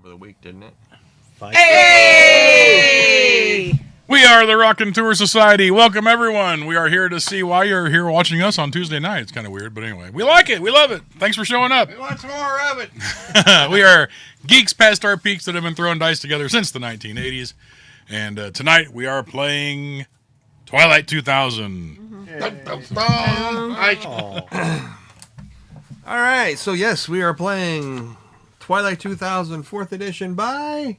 over the week, didn't it? Hey! We are the Raconteur Society. Welcome, everyone. We are here to see why you're here watching us on Tuesday night. It's kind of weird, but anyway. We like it. We love it. Thanks for showing up. We want some more of it. We are geeks past our peaks that have been throwing dice together since the 1980s. And tonight we are playing Twilight 2000. All right, so yes, we are playing Twilight 2000 4th edition by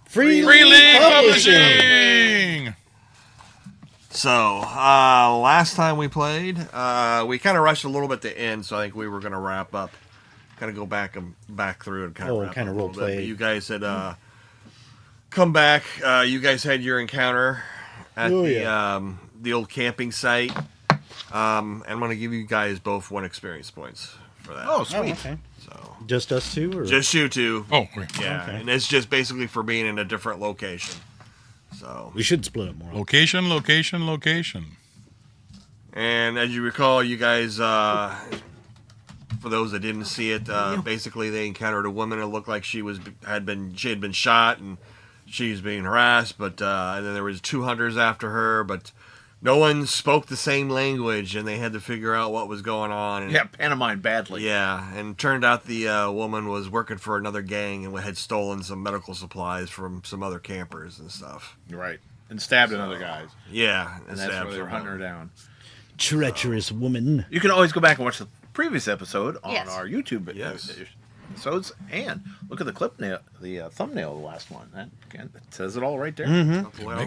Free League Publishing. So, last time we played, we kind of rushed a little bit to end, so I think we were going to wrap up, kind of go back through and kind of wrap up a little bit. But you guys had come back. You guys had your encounter at the old camping site. And I'm going to give you guys both 1 experience points for that. Oh, sweet. Okay. So just us two? Or? Just you two. Oh, okay. Yeah, okay. And it's just basically for being in a different location. So We should split up more. Location. And as you recall, you guys, for those that didn't see it, basically they encountered a woman that looked like she had been shot and she's being harassed, but and then there was 2 hunters after her, but no one spoke the same language, and they had to figure out what was going on. And, Yeah, pantomime badly. yeah, and it turned out the woman was working for another gang and had stolen some medical supplies from some other campers and stuff. Right. And stabbed another guy. Yeah, And that's where they were hunting her down. Treacherous woman. You can always go back and watch the previous episode on Yes. our YouTube Yes. episodes, and look at the thumbnail of the last one. It says it all right there. Mm-hmm.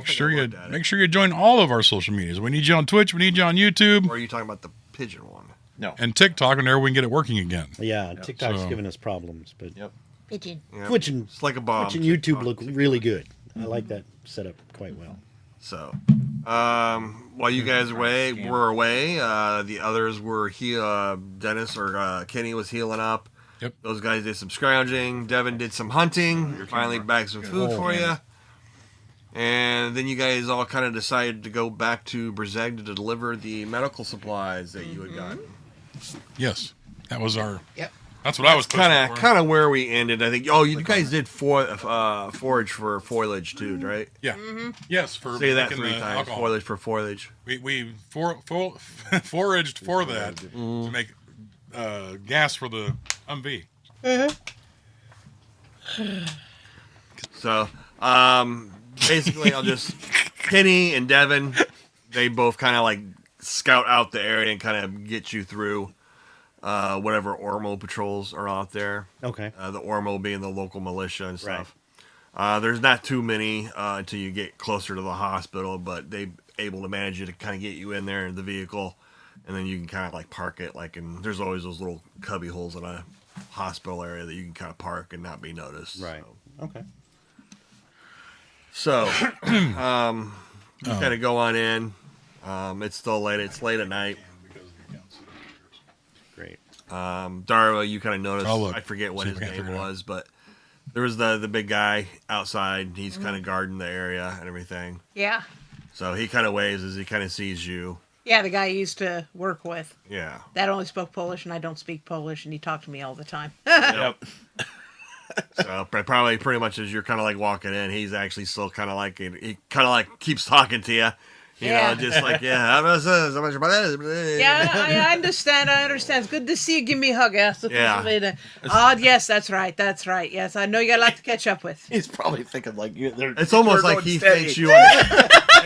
Make sure you join all of our social medias. We need you on Twitch. We need you on YouTube. Or are you talking about the pigeon one? No. And TikTok, and there we can get it working again. Yeah, TikTok's So- giving us problems, but Yep. Pigeon. Yeah, Twitch and it's like a bomb. Twitch and YouTube look really good. I like that setup quite well. So, while you guys were away, the others were Dennis or Kenny was healing up. Yep. Those guys did some scrounging. Devin did some hunting. Finally bagged some food for you. And then you guys all kind of decided to go back to Brzeg to deliver the medical supplies that you had gotten. Yes, that was our. Yep. That's what I was Kind of where we ended, I think. Oh, you guys did forage for foliage too, right? Yeah. Mm-hmm. Yes, for Say that making 3 the times. alcohol. Foliage for foliage. We foraged for that to make gas for the Humvee. So, basically, Kenny and Devin, they both kind of like scout out the area and kind of get you through whatever Ormo patrols are out there. Okay. The Ormo being the local militia and stuff. There's not too many until you get closer to the hospital, but they able to manage you to kind of get you in there in the vehicle, and then you can kind of like park it there's always those little cubby holes in a hospital area that you can kind of park and not be noticed. Right. Okay. So, you kind of go on in. It's still late. It's late at night. Great. Darla, you kind of noticed. Oh, look. I forget what See his if we can name figure it out. was, but there was the big guy outside. He's kind of guarding the area and everything. Yeah. So he kind of waves as he kind of sees you. Yeah, the guy I used to work with. Yeah. That only spoke Polish, and I don't speak Polish, and he talked to me all the time. Yep. So probably pretty much as you're kind of like walking in, he's actually still kind of like he kind of like keeps talking to you. You know, just like Yeah, I understand. It's good to see you. Give me a hug. Yeah. Yes, that's right. Yes, I know you got a lot to catch up with. He's probably thinking like you. It's almost like he thinks you.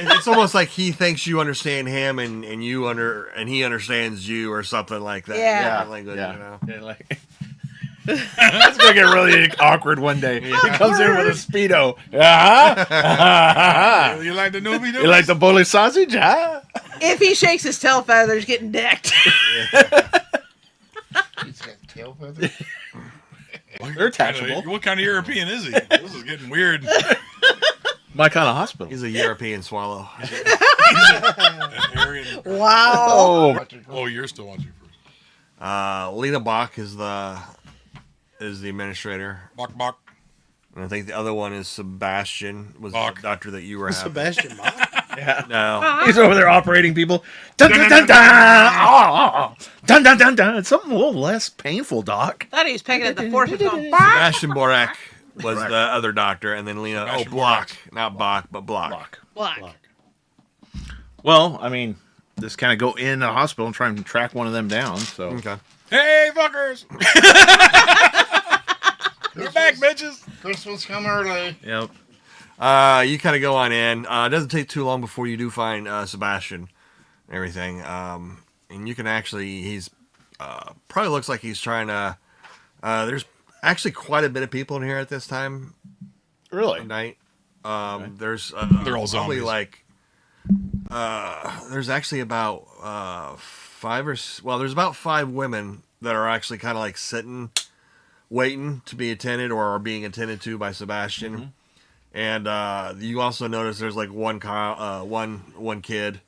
It's almost like he thinks you understand him, and he understands you, or something like that. Yeah. Language, Yeah. You know? Yeah, like, it's gonna get really awkward one day. He comes in with a Speedo. You like the newbie? You like the bully sausage? Huh? If he shakes his tail feathers, getting decked. He's got tail feathers. They're attachable. What kind of European is he? This is getting weird. My kind of hospital. He's a European swallow. Wow. Oh, you're still watching first. Lena Bach is the administrator. Bok. And I think the other one is Sebastian, was the Bach. doctor that you were having. Sebastian Bach? Yeah. No. He's over there operating people. Dun dun dun dun. Dun dun dun dun. Something a little less painful, Doc. Thought he was pecking at the force of going. Sebastian Borak was the other doctor, and then Lena. Sebastian Block, not Bach, but Block. Black. Well, I mean, just kind of go in the hospital and try and track one of them down. So Okay. Hey, fuckers! You're back, bitches! Christmas come early. yep. You kind of go on in. It doesn't take too long before you do find Sebastian and everything. And you can actually, he's probably looks like he's trying to. There's actually quite a bit of people in here at this time Really? of night. There's They're all probably zombies. like there's actually about there's about 5 women that are actually kind of like sitting, waiting to be attended or are being attended to by Sebastian. And you also notice there's like one kid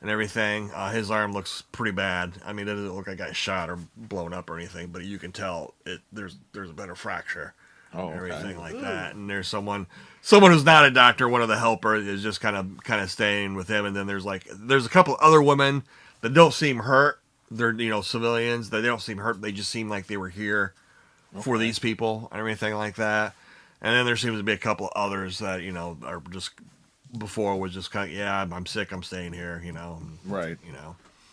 and everything. His arm looks pretty bad. I mean, it doesn't look like it got shot or blown up or anything, but you can tell there's a better fracture. Oh, And okay. everything like that. And there's someone who's not a doctor, one of the helpers is just kind of staying with him. And then there's a couple other women that don't seem hurt. They're civilians. They don't seem hurt. They just seem like they were here for these people and everything like that. And then there seems to be a couple others that are just before was just kind of I'm sick. I'm staying here. Right.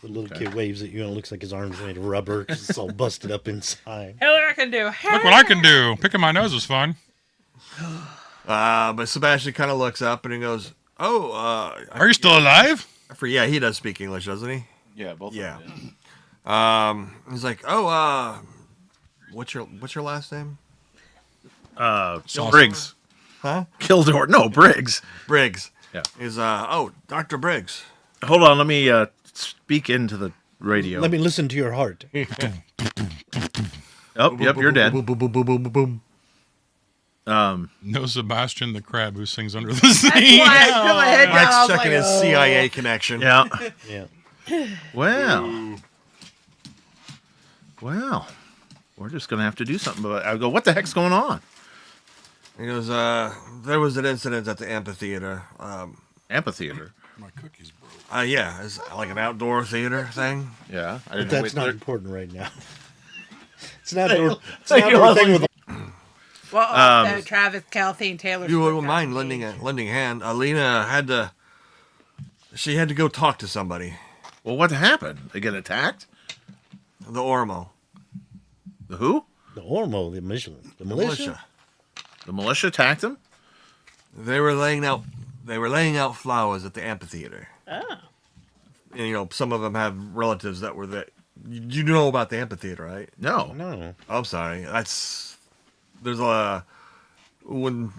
The little kid waves at you and it looks like his arm's made of rubber because it's all busted up inside. Hell, I can do. Look what I can do. Picking my nose is fun. But Sebastian kind of looks up and he goes, "Oh, Are you still alive? he does speak English, doesn't he?" Yeah, both Yeah. of them. He's like, "Oh, what's your last name?" Briggs. Huh? Kildor. No, Briggs. Briggs. Yeah. Is Dr. Briggs. Hold on, let me speak into the radio. Let me listen to your heart. Oh, yep, you're dead. Boom, boom, boom, boom, boom, boom, boom. No, Sebastian the crab who sings under the sea. That's why I put my head down. I Mike's was checking like, his CIA connection. Yeah. Yeah. Well, we're just gonna have to do something about it. I go, what the heck's going on? He goes, there was an incident at the amphitheater. Amphitheater. My cookies broke. Yeah, it's like an outdoor theater thing. Yeah, I But didn't know. that's Wait, not there- important right now. It's an outdoor thing with Well, so Travis, Kelsey, and Taylor. You wouldn't mind lending a hand. Alina had to go talk to somebody. Well, what happened? They get attacked? The Ormo. The who? the Ormo, the militia. The militia attacked them? They were laying out flowers at the amphitheater. Oh. And, some of them have relatives that were there. You know about the amphitheater, right? No. No. I'm sorry. There's a when,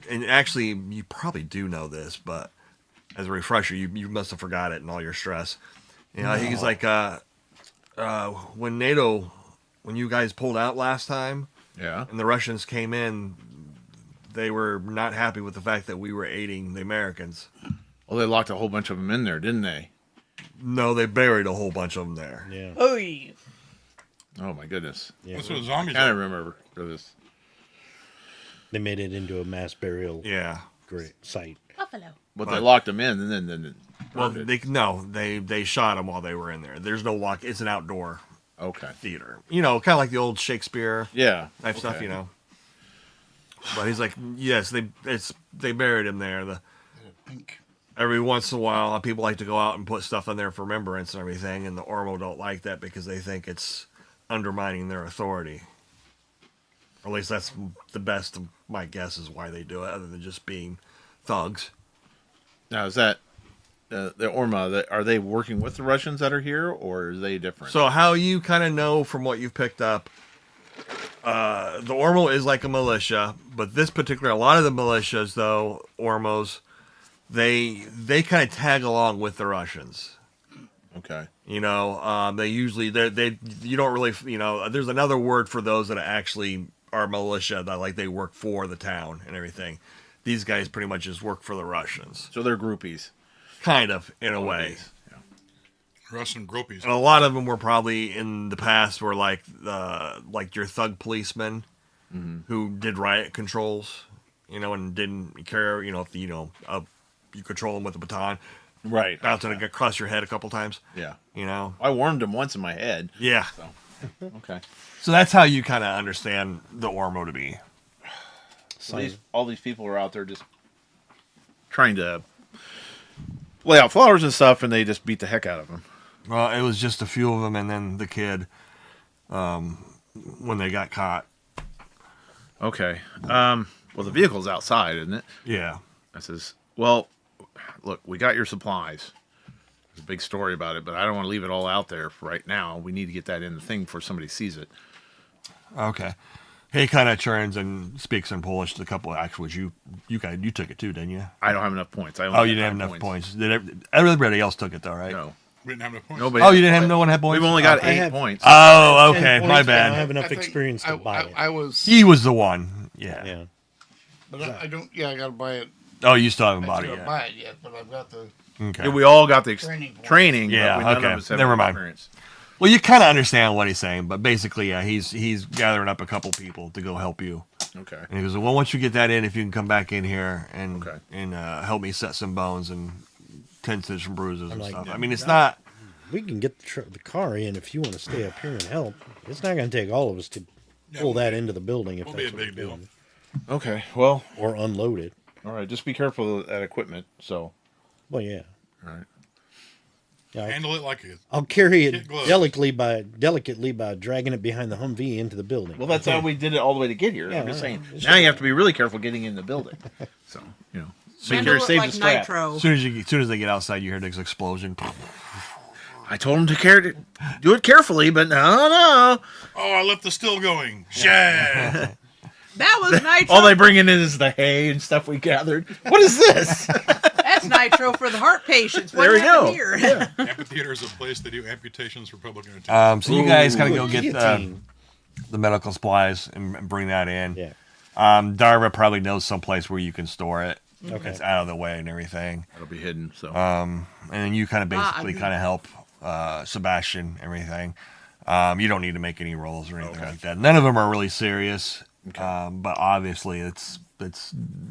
and actually you probably do know this, but as a refresher, you must have forgot it in all your stress. He's like when you guys pulled out last time, Yeah. and the Russians came in, they were not happy with the fact that we were aiding the Americans. Well, they locked a whole bunch of them in there, didn't they? No, they buried a whole bunch of them there. Yeah. Oy. Oh my goodness. Yeah. That's what zombies I are. remember this. They made it into a mass burial Yeah. great site. Buffalo. But they locked them in, and then Well, burned it. they shot them while they were in there. There's no lock. It's an outdoor Okay. theater. Kind of like the old Shakespeare Yeah. type stuff, Okay. But he's like, yes, they buried him there. Every once in a while, people like to go out and put stuff in there for remembrance and everything, and the Ormo don't like that because they think it's undermining their authority. Or at least that's the best of my guess is why they do it, other than just being thugs. Now, is that the Orma? Are they working with the Russians that are here, or are they different? So how you kind of know from what you've picked up, the Ormo is like a militia, but a lot of the militias, though, Ormos, they kind of tag along with the Russians. Okay. They usually, you don't really, there's another word for those that actually are militia that they work for the town and everything. These guys pretty much just work for the Russians. So they're groupies. Kind of, in a way. Yeah. Russian groupies. And a lot of them were probably in the past were like your thug policemen who did riot controls, and didn't care, if you control them with a baton, Right. bouncing across your head a couple times, Yeah. I I warmed them once in my head. Yeah. So. Okay. So that's how you kind of understand the Ormo to be. sign. All these people are out there just trying to lay out flowers and stuff, and they just beat the heck out of them. Well, it was just a few of them, and then the kid when they got caught. Okay. Well, the vehicle's outside, isn't it? Yeah. I says, well, look, we got your supplies. There's a big story about it, but I don't want to leave it all out there for right now. We need to get that in the thing before somebody sees it. Okay. He kind of turns and speaks in Polish to a couple. Actually, you took it too, didn't you? I don't have enough points. You didn't have enough points. Everybody else took it though, right? No. We didn't have enough points. Nobody. Oh, you didn't have. No one had points. We've only got I 8 have- points. Oh, 10 okay. points, My but I don't bad. have enough I think experience to buy it. I was. He was the one. Yeah. Yeah. But I don't. Yeah, I got to buy it. Oh, you still haven't I bought it can't yet. buy it yet, but I've got the. Okay. Yeah, we all got the Training points. training. Yeah, but none okay. of us have Never any mind. experience. Well, you kind of understand what he's saying, but basically, yeah, he's gathering up a couple people to go help you. Okay. And he goes, well, once you get that in, if you can come back in here and Okay. help me set some bones and tend to some bruises and like, stuff. no, I mean, it's not. We can get the car in if you want to stay up here and help. It's not going to take all of us to pull that into the building if Won't be that's a what big we're deal. doing. Okay. Well, Or unload it. all right. Just be careful of that equipment. So. Well, yeah. All right. Yeah, Handle it like I'll carry Kid it gloves. delicately by dragging it behind the Humvee into the building. Well, that's how we did it all the way to get here. Yeah, I'm just yeah. saying. It's Now you have to be really careful getting in the building. So, you know. Make Handle sure it save like the strap. nitro. As soon as they get outside, you hear this explosion. I told him to do it carefully, but no. Oh, I left the still going. Shit. That was nitro. All they bring in is the hay and stuff we gathered. What is this? That's nitro for the heart patients. What There we happened go. here? Amphitheater is a place they do amputations for public entertainment. So you guys kind of Ooh, go get guillotine. the medical supplies and bring that in. Yeah. Darva probably knows someplace where you can store it. Okay. It's out of the way and everything. That'll be hidden. So. And then you kind of basically kind of help Sebastian and everything. You don't need to make any rolls or anything like that. None of them are really serious. But obviously it's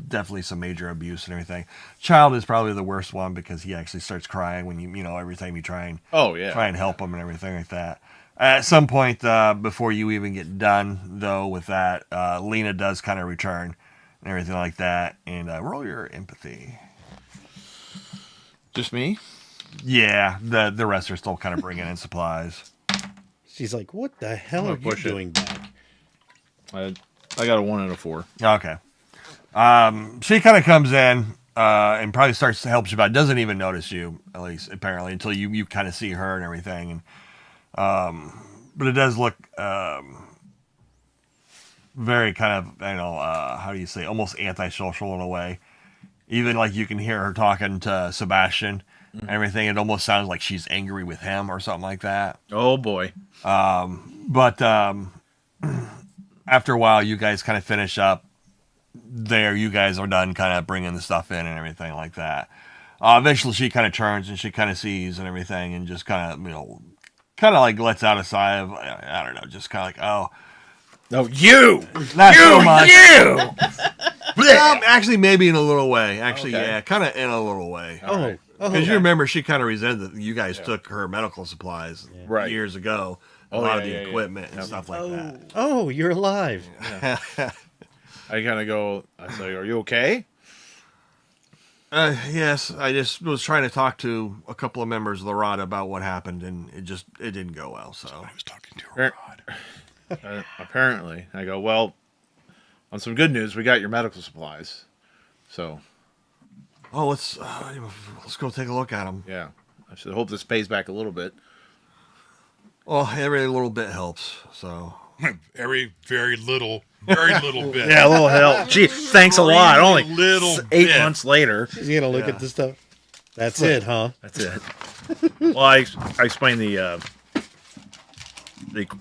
definitely some major abuse and everything. Child is probably the worst one because he actually starts crying when you know every time you try and try and help him and everything like that. At some point before you even get done though with that, Lena does kind of return and everything like that. And roll your empathy. Just me? Yeah, the rest are still kind of bringing in supplies. She's like, what the hell I'm are gonna you push it. doing back? I got a 1 and a 4. Okay. She kind of comes in and probably starts to help you, but doesn't even notice you, at least apparently, until you kind of see her and everything. And but it does look very kind of how do you say, almost antisocial in a way. Even like you can hear her talking to Sebastian and everything. It almost sounds like she's angry with him or something like that. Oh boy. But after a while, you guys kind of finish up there. You guys are done kind of bringing the stuff in and everything like that. Eventually, she kind of turns and she kind of sees and everything and just kind of, like lets out a sigh of, I don't know, just kind of like, oh. No, you! Not so much. You! Actually, maybe in a little way. Actually, Okay. yeah, kind of in a little way. Oh, Because you remember she kind of resented that you guys took her medical supplies Right. years ago. A lot of the equipment and stuff like that. oh, you're alive. I kind of go, I say, are you okay? Yes, I just was trying to talk to a couple of members of the Rod about what happened, and it didn't go well. So I was talking to her. Apparently. I go, well, on some good news, we got your medical supplies. So, let's go take a look at them. yeah. I should hope this pays back a little bit. Well, every little bit helps. So Very little bit. Yeah, a little help. Gee, thanks a lot. Only little 8 bit. months later. She's going to look at the stuff. That's it, huh? That's it. Well, I explained the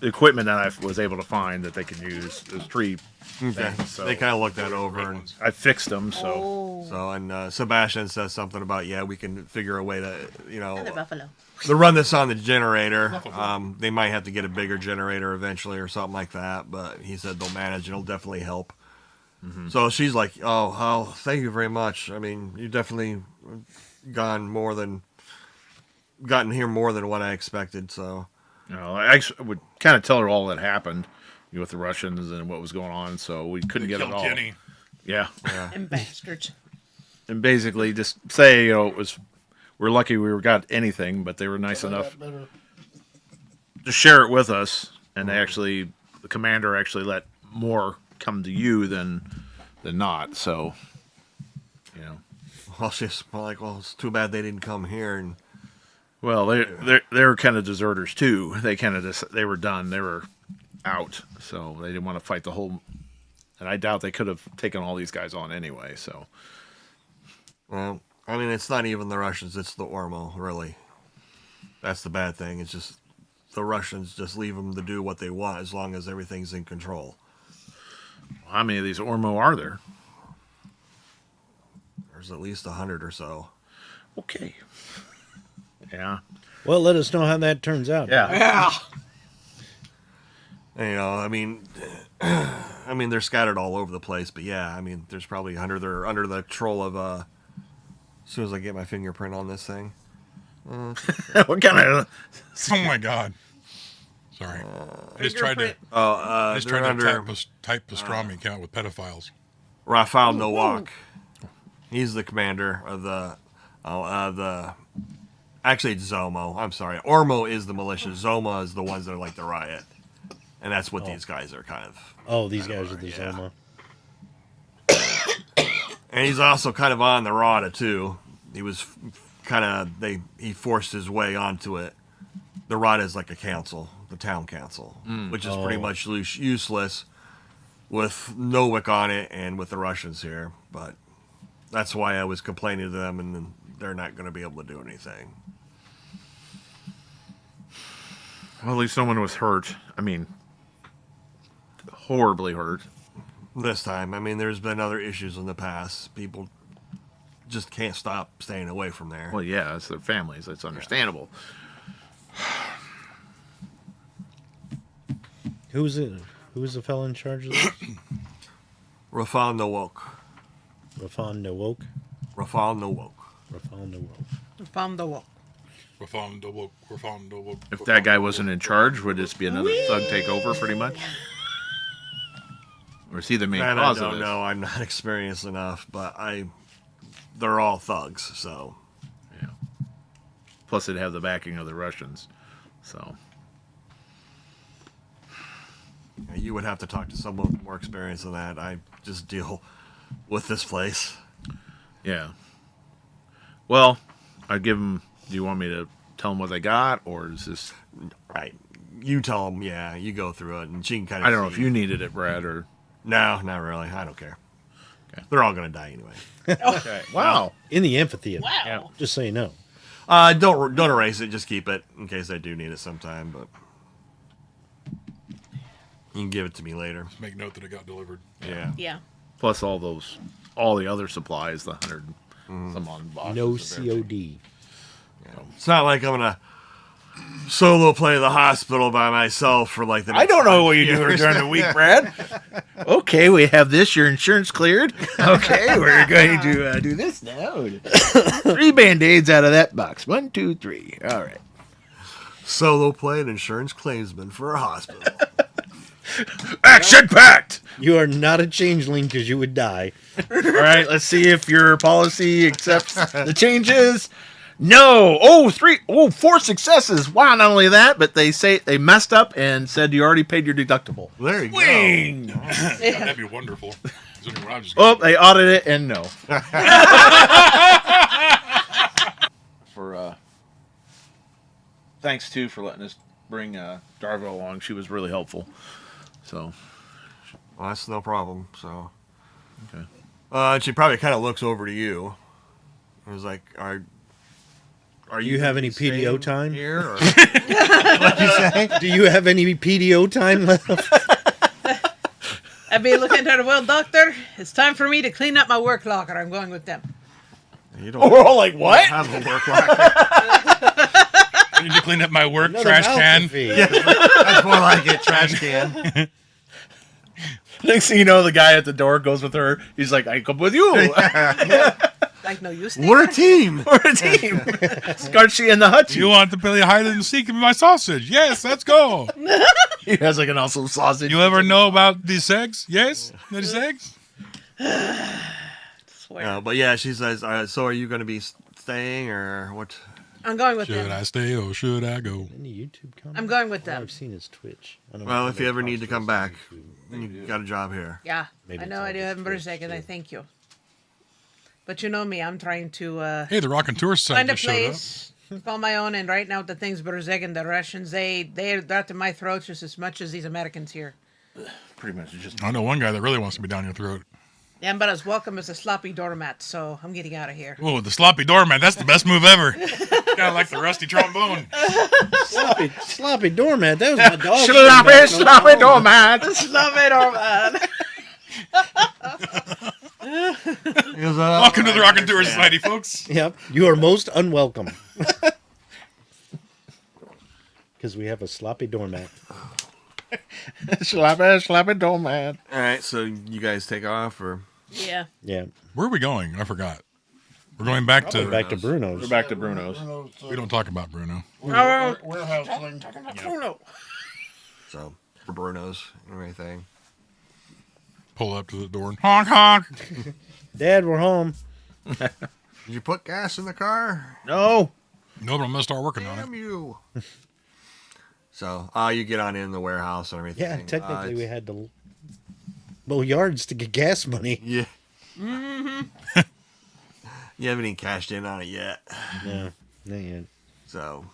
equipment that I was able to find that they can use. There's 3 okay. things, so They kind of looked that over, and I fixed them. So Sebastian says something about we can figure a way to The buffalo. to run this on the generator. They might have to get a bigger generator eventually or something like that, but he said they'll manage. It'll definitely help. So she's like, oh, thank you very much. I mean, you definitely gotten here more than what I expected. So I would kind of tell her all that happened with the Russians and what was going on. So we couldn't get it Killed all. Kenny. Yeah. And bastards. And basically just say, we're lucky we got anything, but they were nice enough to share it with us. And the commander actually let more come to you than not. So, Well, she's like, it's too bad they didn't come here. And well, they were kind of deserters too. They they were done. They were out. So they didn't want to fight the whole. And I doubt they could have taken all these guys on anyway. So. Well, I mean, it's not even the Russians. It's the Ormo, really. That's the bad thing. It's just the Russians just leave them to do what they want as long as everything's in control. How many of these Ormo are there? There's at least 100 or so. Okay. Yeah. Well, let us know how that turns out. Yeah. I mean, they're scattered all over the place, but yeah, I mean, there's probably 100 that are under the control of, as soon as I get my fingerprint on this thing. What kind of... Oh my God. Sorry. I just tried to type pastrami account with pedophiles. Rafael Nowak. He's the commander of actually it's Zomo. I'm sorry. Ormo is the militia. Zoma is the ones that are like the riot. And that's what these guys are kind of. Oh, these guys are the Zoma. And he's also kind of on the Rada too. He was he forced his way onto it. The Rada is like a council, the town council, which is pretty much useless with Nowak on it and with the Russians here. But that's why I was complaining to them, and they're not going to be able to do anything. Well, at least no one was hurt. I mean, horribly hurt. This time. I mean, there's been other issues in the past. People just can't stop staying away from there. Well, yeah, it's their families. That's understandable. Who was the fellow in charge of this? Rafael Nowak. Rafal Nowak? Rafael Nowak. Rafal Nowak. Found the walk. If that guy wasn't in charge, would this be another thug takeover, pretty much? Or is he the main And cause I of don't this? know. I'm not experienced enough, but they're all thugs, so. Yeah. Plus, they'd have the backing of the Russians, so. You would have to talk to someone with more experience than that. I just deal with this place. Yeah. Well, I'd give them. Do you want me to tell them what they got, or is this? Right. You tell them, yeah, you go through it, and she can kind of I don't know if you needed it, Brad, or. No, not really. I don't care. Okay. They're all going to die anyway. Okay. Wow. In the amphitheater. Wow. Yeah. Just so you know. Don't erase it. Just keep it in case I do need it sometime, but. You can give it to me later. Just make note that it got delivered. Yeah. Yeah. Plus all the other supplies, the 100 some on boxes. No of everything. COD. It's not like I'm gonna solo play the hospital by myself for like the next I don't know 5 what you years. do during the week, Brad. Okay, we have this. Your insurance cleared. Okay, we're going to do this now. 3 Band-Aids out of that box. 1, 2, 3. All right. Solo play an insurance claimsman for a hospital. Action packed. You are not a changeling because you would die. All right, let's see if your policy accepts the changes. No. 4 successes. Wow, not only that, but they say they messed up and said you already paid your deductible. There you Wing. Yeah, that'd be wonderful. I'm just Oh, they audited it and no. Thanks too for letting us bring Darvo along. She was really helpful. So, Well, that's no problem. So, okay. and she probably kind of looks over to you. And was like, "Are you have any staying PDO time here?" Or, what'd you say? Do you have any PDO time left? I'd be looking at her, well, doctor, it's time for me to clean up my work locker. I'm going with them. You don't We're all like, what? have a work locker. I need to clean up my work Another trash mouth can. to feed. That's more like it. Trash can. Next thing you know, the guy at the door goes with her. He's like, I come with you. Like, no, you stay We're a there. team. We're a team. Scarchy and the Hutchie. You want to play hide and seek in my sausage? Yes, let's go. He has like an awesome sausage. You ever know about these eggs? Yes, these eggs. Swear. But yeah, she says, so are you going to be staying or what? I'm going with Should them. I stay or should I go? Any YouTube comments? I'm going with All them. I've seen is Twitch. I don't know Well, how if they you ever talk need to us come on back, YouTube. you got a job here. Yeah, Maybe I it's know all I do just have Brzeg, Twitch, and I too. thank you. But you know me, I'm trying to Hey, the Raconteur site find a just showed up. place, call my own, and right now the things Brzeg and the Russians, they're to my throat just as much as these Americans here. Pretty much just. I know one guy that really wants to be down your throat. Yeah, but as welcome as a sloppy doormat, so I'm getting out of here. Oh, the sloppy doormat. That's the best move ever. Kind of like the rusty trombone. Sloppy doormat. That was my dog. Sloppy doormat. Sloppy doormat. Welcome to the Raconteur Society, folks. Yep. You are most unwelcome. Because we have a sloppy doormat. Sloppy doormat. All right, so you guys take off or? Yeah. Yeah. Where are we going? I forgot. We're going back to. Back to Bruno's. We're back to Bruno's. We don't talk about Bruno. Warehouse thing. Bruno. So, for Bruno's and everything. Pull up to the door and honk honk. Dad, we're home. Did you put gas in the car? No. No, but I'm gonna start working on Damn it. you. So, you get on in the warehouse and everything. Yeah, technically we it's- had to mow yards to get gas money. Yeah. You haven't even cashed in on it yet. No, not yet. So,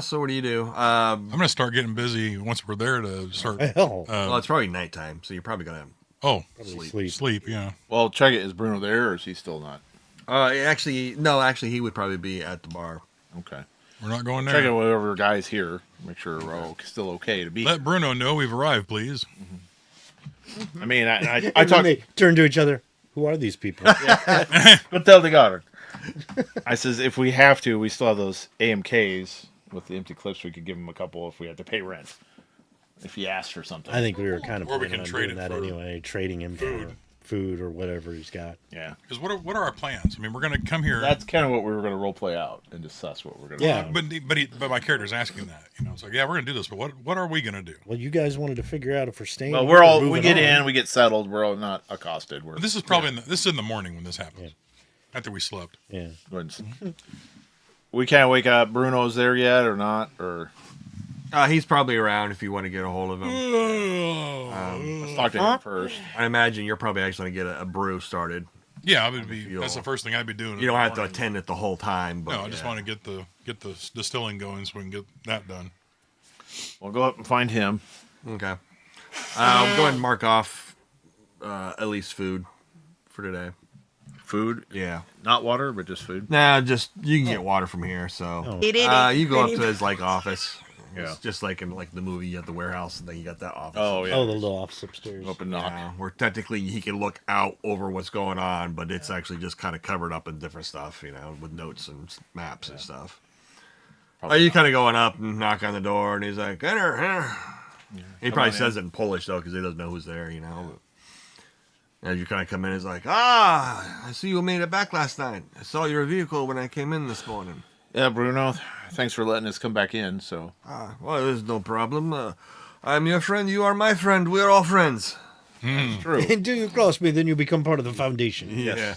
so what do you do? I'm gonna start getting busy once we're there to start. Hell, Well, it's probably nighttime, so you're probably gonna. probably Sleep. Yeah. Well, check it. Is Bruno there or is he still not? Actually, he would probably be at the bar. Okay. We're not going Check it there. whatever guy's here. Make sure we're all still okay to be. Let Bruno know we've arrived, please. I mean, I and then talk. they turn to each other. Who are these people? What the hell they got her? I says if we have to, we still have those AMKs with the empty clips. We could give him a couple if we had to pay rent. If he asked for something. I think we were kind of Or we planning can on trade doing it that for anyway, trading him for food or whatever he's got. Yeah. Because what are our plans? I mean, we're gonna come here. That's kind of what we were going to role play out and discuss what we're going to Yeah. But my character's asking that. It's like, yeah, we're gonna do this, but what are we gonna do? Well, you guys wanted to figure out if we're staying. Well, here we're or all we moving get on. in, we get settled. We're all not accosted. We're This is probably this is in the morning when this happens. After we slept. Yeah. We can't wake up. Bruno's there yet or not? Or He's probably around if you want to get a hold of him. let's talk to him first. I imagine you're probably actually going to get a brew started. Yeah, I would be. That's the first thing I'd be doing. You don't have to attend it the whole time. But No, I just want to get the distilling going so we can get that done. We'll go up and find him. Okay. I'll go ahead and mark off at least food for today. Food, Yeah. not water, but just food. Nah, just you can get water from here. So you go up to his office. Yeah. It's just like in the movie, you have the warehouse, and then you got that office. Oh yeah. Oh, the little office upstairs. Up and knock. Yeah, where technically he can look out over what's going on, but it's actually just kind of covered up in different stuff, with notes and maps and stuff. You kind of going up and knock on the door, and he's like, "Enter." He probably says it in Polish though, because he doesn't know who's there, As you kind of come in, he's like, I see you made it back last night. I saw your vehicle when I came in this morning. Yeah, Bruno. Thanks for letting us come back in. So Well, there's no problem. I'm your friend. You are my friend. We're all friends. true. Until you cross me, then you become part of the foundation. Yeah.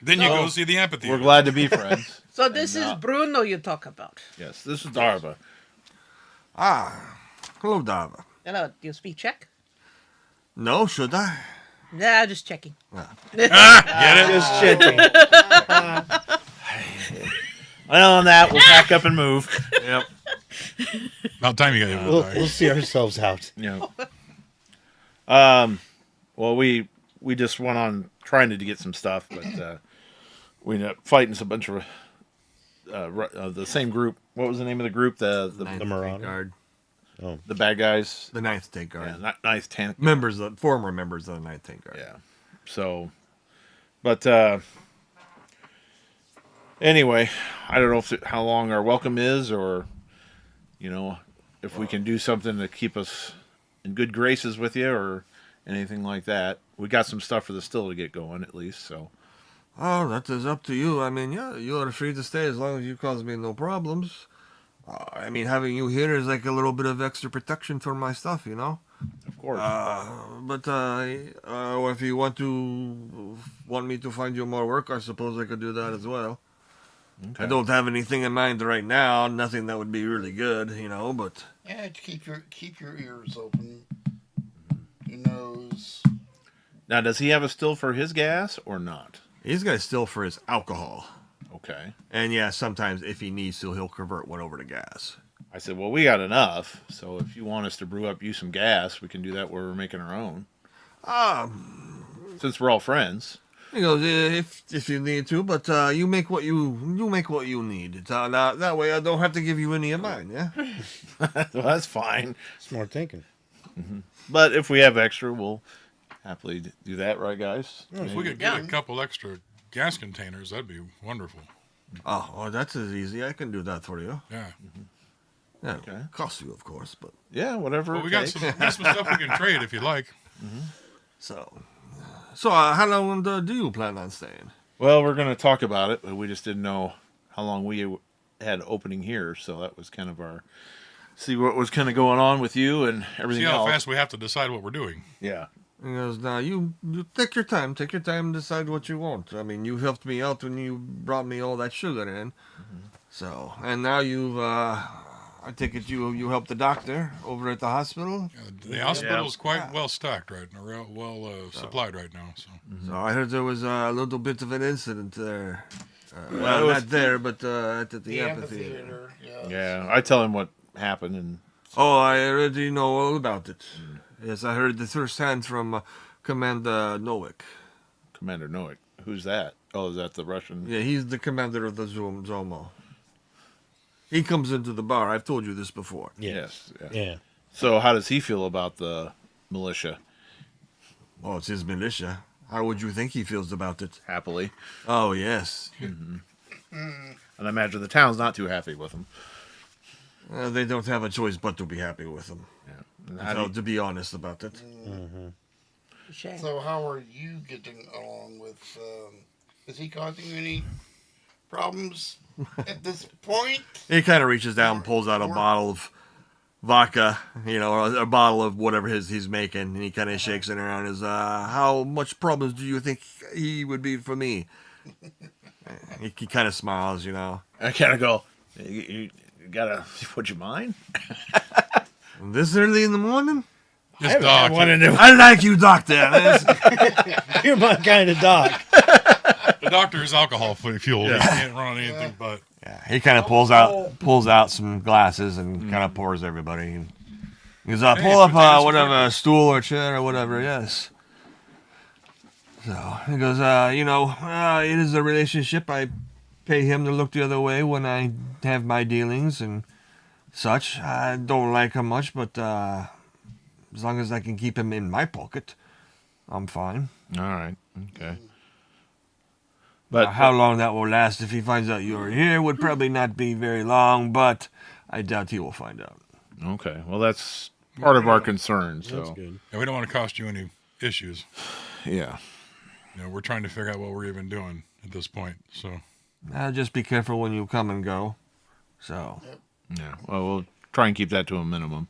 Then you go see the amphitheater. We're glad to be friends. So this is Bruno you talk about. Yes, this is Darva. Hello, Dava. Hello, do you speak Czech? No, should I? Nah, just checking. Get it? Just checking. Well, on that, we'll pack up and move. Yep. About time you got We'll see ourselves out. Yeah. Well, we just went on trying to get some stuff, but we ended up fighting a bunch of the same group. What was the name of the group? The Marauder. Guard. the bad guys. The Ninth Tank Guard. Yeah, not nice tank. Former members of the Ninth Tank Guard. Yeah. So, but anyway, I don't know how long our welcome is, or if we can do something to keep us in good graces with you, or anything like that. We got some stuff for the still to get going, at least. So. Oh, that is up to you. I mean, yeah, you are free to stay as long as you cause me no problems. I mean, having you here is like a little bit of extra protection for my stuff, Of course. But if you want me to find you more work, I suppose I could do that as well. Okay. I don't have anything in mind right now. Nothing that would be really good, But Yeah, keep your ears open. Who knows? Now, does he have a still for his gas or not? he's got a still for his alcohol. Okay. And yeah, sometimes if he needs to, he'll convert one over to gas. I said, well, we got enough, so if you want us to brew up you some gas, we can do that where we're making our own. Since we're all friends. He goes, if you need to, but you make what you need. That way I don't have to give you any of mine, yeah? Well, that's fine. Smart thinking. Mm-hmm. But if we have extra, we'll happily do that, right, guys? If we could get a couple extra gas containers, that'd be wonderful. Oh, that's as easy. I can do that for you. Yeah. Yeah, Okay. costs you, of course, but... Yeah, whatever. Well, we got some stuff we can trade if you like. Mm-hmm. So how long do you plan on staying? Well, we're going to talk about it, but we just didn't know how long we had opening here, so that was kind of see what was kind of going on with you and everything See how else. fast we have to decide what we're doing. Yeah. He goes, now you take your time. Take your time and decide what you want. I mean, you helped me out when you brought me all that sugar in. Mm-hmm. So, and now you've, I take it you helped the doctor over at the hospital. The hospital's quite well stocked right now, well supplied right now. So. So I heard there was a little bit of an incident there. Well, not there, but at the amphitheater. Amphitheater. Yeah, I tell him what happened, and Oh, I already know all about it. Yes, I heard the first hand from Commander Nowick. Commander Nowick. Who's that? Oh, is that the Russian? Yeah, he's the commander of the Zomo. He comes into the bar. I've told you this before. Yes. Yeah. So how does he feel about the militia? Oh, it's his militia. How would you think he feels about it? Happily. Oh, yes. And I imagine the town's not too happy with him. They don't have a choice but to be happy with him. Yeah. And So, to be honest about it. Shame. So how are you getting along with? Is he causing you any problems at this point? He kind of reaches down and pulls out a bottle of vodka, or a bottle of whatever he's making, and he kind of shakes it around. How much problems do you think he would be for me? He kind of smiles, I kind of go, you gotta, would you mind? This early in the morning? This doc, I like you, doctor. You're my kind of doc. the doctor is alcohol fueled. Yeah. He can't run on anything but. Yeah, he kind of pulls out some glasses and kind of pours everybody. He goes, pull up whatever, a stool or chair or whatever, yes. So he goes, it is a relationship. I pay him to look the other way when I have my dealings and such. I don't like him much, but as long as I can keep him in my pocket, I'm fine. All right. Okay. But How long that will last if he finds out you're here would probably not be very long, but I doubt he will find out. Okay. Well, that's part of our concern. So That's good. And we don't want to cost you any issues. yeah. We're trying to figure out what we're even doing at this point. So Just be careful when you come and go. So, Yeah. Well, we'll try and keep that to a minimum.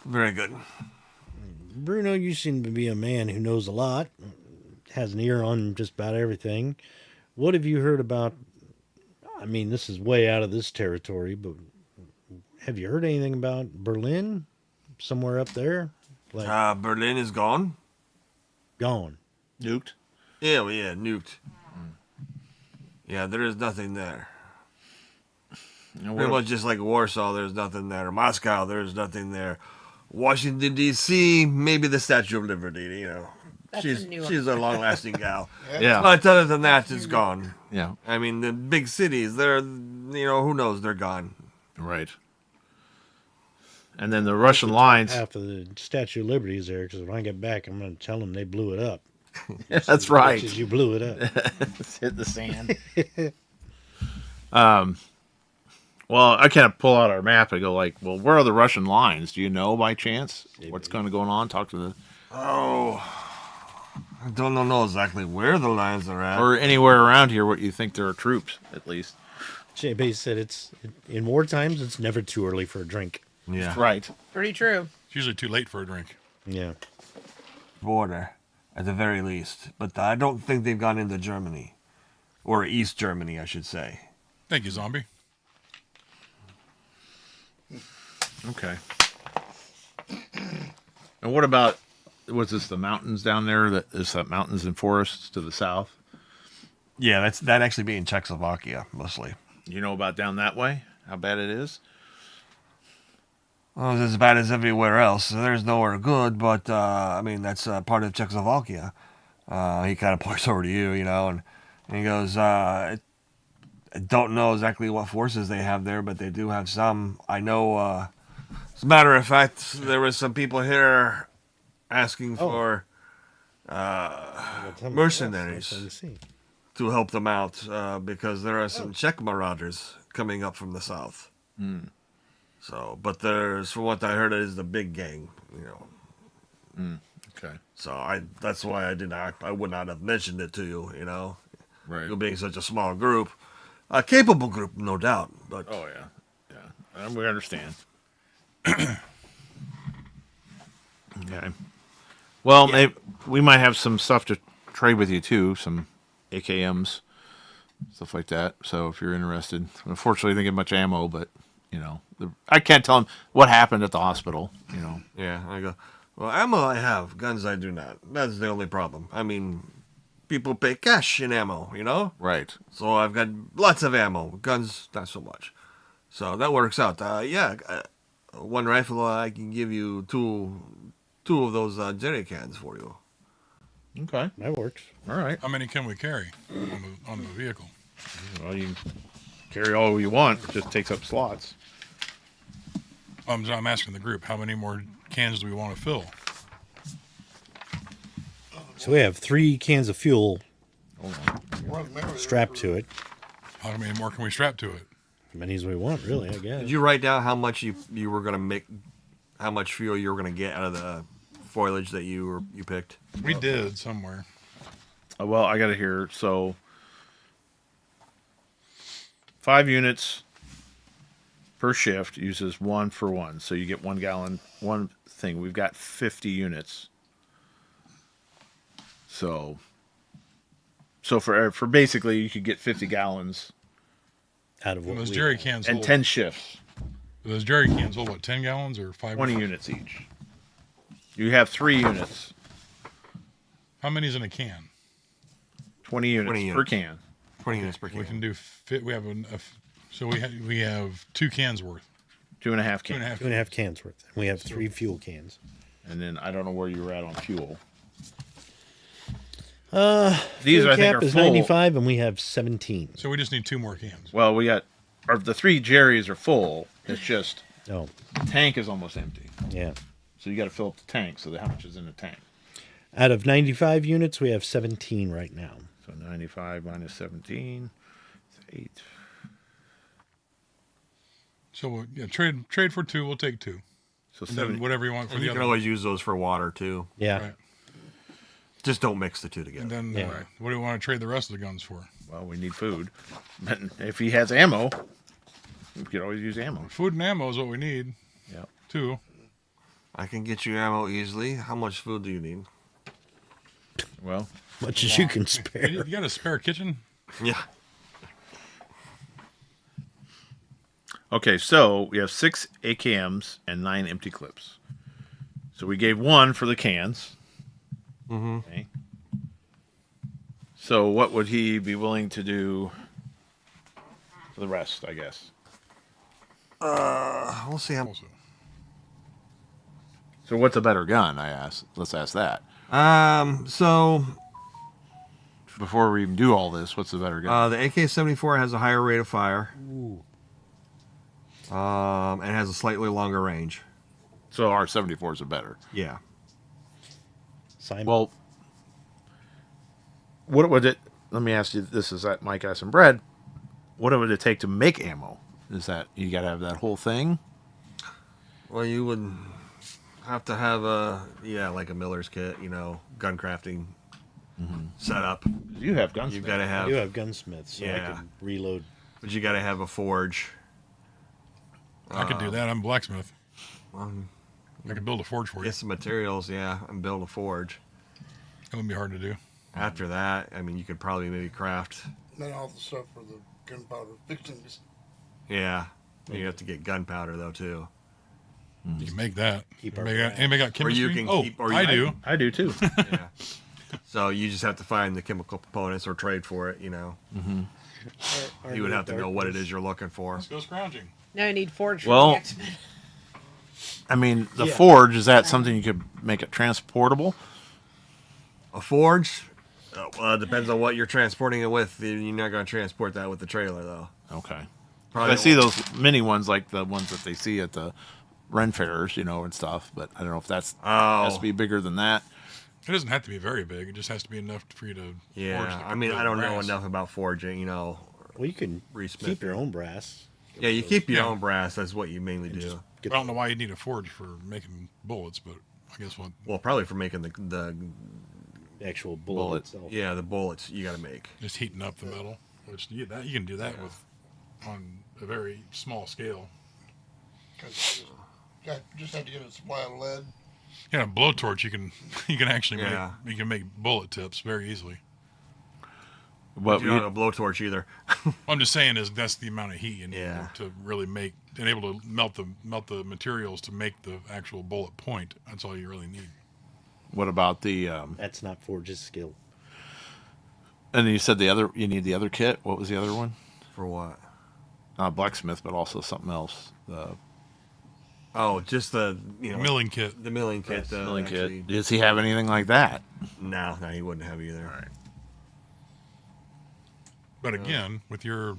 very good. Bruno, you seem to be a man who knows a lot, has an ear on just about everything. What have you heard about? I mean, this is way out of this territory, but have you heard anything about Berlin? Somewhere up there? Like Berlin is gone? gone. Nuked. Yeah, nuked. Yeah, there is nothing there. Pretty much just like Warsaw, there's nothing there. Moscow, there's nothing there. Washington, D.C., maybe the Statue of Liberty, That's She's in New York. she's a long-lasting gal. Yeah. But other than that, it's gone. Yeah. I mean, the big cities, they're, who knows, they're gone. Right. And then the Russian lines. Half of the Statue of Liberty is there, because when I get back, I'm going to tell them they blew it up. That's right. Because you blew it up. Hit the sand. Well, I kind of pull out our map and go like, well, where are the Russian lines? Do you know by chance what's kind of going on? Talk to the Oh, I don't know exactly where the lines are at. or anywhere around here what you think there are troops at least. JB said in war times, it's never too early for a drink. Yeah. Right. Pretty true. It's usually too late for a drink. Yeah. Border, at the very least. But I don't think they've gone into Germany. Or East Germany, I should say. Thank you, zombie. Okay. And what about, was this the mountains down there? Is that mountains and forests to the south? Yeah, that actually be in Czechoslovakia, mostly. You know about down that way? How bad it is? Well, it's as bad as everywhere else. There's nowhere good, but, I mean, that's part of Czechoslovakia. He kind of points over to you, you know, and he goes, I don't know exactly what forces they have there, but they do have some. I know, as a matter of fact, there was some people here asking for mercenaries to help them out because there are some Czech marauders coming up from the south. Mm. So, but there's, from what I heard, it is the big gang, you know. Mm. Okay. So that's why I would not have mentioned it to you, you know. Right. You being such a small group, a capable group, no doubt. But oh yeah, and we understand. Okay. Well, Yeah. maybe we might have some stuff to trade with you too, some AKMs, stuff like that. So if you're interested, unfortunately, they don't get much ammo, but you know, I can't tell them what happened at the hospital. You know. yeah, I go, well, ammo I have, guns I do not. That's the only problem. I mean, people pay cash in ammo, you know? Right. So I've got lots of ammo. Guns, not so much. So that works out. One rifle, I can give you two of those jerry cans for you. Okay. That works. All right. How many can we carry on the vehicle? Well, you can carry all you want. It just takes up slots. I'm asking the group, how many more cans do we want to fill? So we have 3 cans of fuel Hold on. strapped to it. How many more can we strap to it? As many as we want, really, I guess. Did you write down how much you were going to make, how much fuel you were going to get out of the foliage that you picked? We did somewhere. Well, I got to hear. So 5 units per shift uses 1 for 1. So you get 1 gallon, one thing. We've got 50 units. So for basically, you could get 50 gallons Out of what Those we jerry have. cans and hold, 10 shifts, those jerry cans hold what, 10 gallons or 5? 20 units each. You have 3 units, How many's in a can? 20 units 20 per units. can. 20 units per can. We can do fit. We have so we have 2 cans worth. 2.5 2.5. cans. 2.5 cans worth. We have 3 fuel cans. And then I don't know where you were at on fuel. These I think cap are is full. 95, and we have 17. So we just need 2 more cans. Well, we got, or the 3 Jerry's are full. It's just Oh, the tank is almost empty. yeah. So you got to fill up the tank. So how much is in the tank? Out of 95 units, we have 17 right now. So 95 minus 17, it's 8. So we'll, trade for 2. We'll take 2. So And then 7. whatever you want for And the you can other. always use those for water, too. Yeah. Right. Just don't mix the two together. And then Yeah. what do we want to trade the rest of the guns for? Well, we need food. But if he has ammo, we could always use ammo. Food and ammo is what we need. Yeah. 2. I can get you ammo easily. How much food do you need? Well, Much as you can You spare. got a spare kitchen? Yeah. okay, so we have 6 AKMs and 9 empty clips. So we gave 1 for the cans. Mm-hmm. Okay. So what would he be willing to do for the rest, I guess? We'll see how. Also. So what's a better gun, I asked. Let's ask that. So Before we even do all this, what's the better gun? the AK-74 has a higher rate of fire. And has a slightly longer range. So our 74s are better. Yeah. Simon. Well, what would it, let me ask you, this is at Mike Ice and Bread. What would it take to make ammo? Is that, you got to have that whole thing? Well, you would have to have like a Miller's kit, you know, gun crafting setup. You have guns. You've got to I have, do have gunsmiths, so I Yeah. can reload. but you got to have a forge. I could do that. I'm a blacksmith. I could build a forge for you. Get some materials, yeah, and build a forge. It wouldn't be hard to do. After that, I mean, you could probably maybe craft. Then all the stuff for the gunpowder fixings. Yeah, you have to get gunpowder though too. You can make that. Keep our Anybody got chemistry? Or you can oh, keep. Or I do. I do too. Yeah. So you just have to find the chemical components or trade for it. You know, you would have to know what it is you're looking for. Let's go scrounging. Now I need forge Well- for the X-Men. I mean, the forge, is that something you could make it transportable? A forge. Well, it depends on what you're transporting it with. You're not going to transport that with the trailer though. Okay. Probably I see those mini ones, like the ones that they see at the Ren fairs, and stuff. But I don't know if that's has to be bigger than that. It doesn't have to be very big. It just has to be enough for you to forge. Yeah, like I mean, I don't know brass. enough about forging. Well, you can Resmith keep your it. own brass. Yeah, you keep your Yeah. own brass. That's what you mainly and do. just I get don't know why you need a forge for making bullets, but I guess what Well, probably for making the the actual bullet Bullet. itself. yeah, the bullets you got to make. just heating up the metal. Which you can do that with on a very small scale. Because you just have to get a supply of lead. Yeah, a blowtorch you can actually Yeah. make bullet tips very easily. But You don't have a blowtorch either. What I'm just saying is that's the amount of heat you need Yeah. to really make and able to melt the materials to make the actual bullet point. That's all you really need. what about the? That's not Forge's skill. And then you said you need the other kit. What was the other one? For what? Not blacksmith, but also something else. The Oh, just the Milling kit. the milling kit. milling actually- kit. Does he have anything like that? No, he wouldn't have either. All right. But again, with your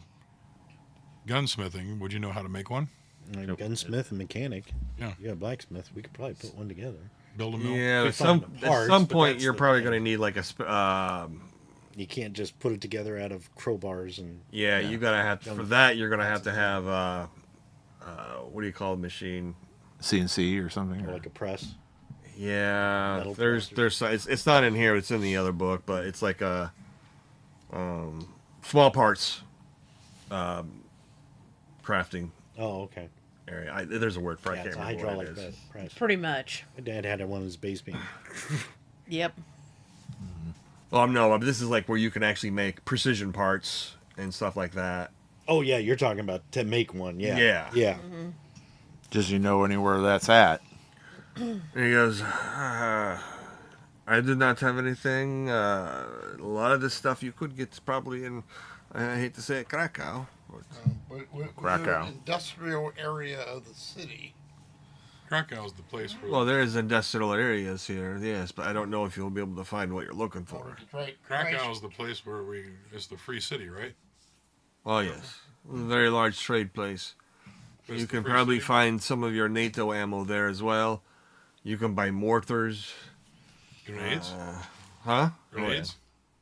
gunsmithing, would you know how to make one? Like gunsmith and mechanic. Yeah. You got a blacksmith. We could probably put one together. Build a mill? Yeah, We at find some the parts, but point that's you're the probably thing. going to need like You can't just put it together out of crowbars and yeah, you gotta have for that you're gonna have to have what do you call the machine? CNC or something. or like a press. Yeah, Metal there's it's not in here. It's in the other book, but it's like a small parts crafting Oh, okay. area. There's a word for it. I Yeah, can't it's a remember what it hydraulic is. press. Pretty much. My dad had one in his basement. Yep. Well, no, but this is like where you can actually make precision parts and stuff like that. Oh yeah, you're talking about to make one. Yeah. Yeah. Yeah. Does you know anywhere that's at? And he goes, I did not have anything. A lot of this stuff you could get probably in, I hate to say it, Krakow. But we're Krakow. in an industrial area of the city. Krakow's the place where Well, there is industrial areas here, yes, but I don't know if you'll be able to find what you're looking for. Right. Krakow's the place where it's the free city, right? Oh, yes. A very large trade place. It's You the can free probably city. find some of your NATO ammo there as well. You can buy mortars. Grenades. Huh? Grenades.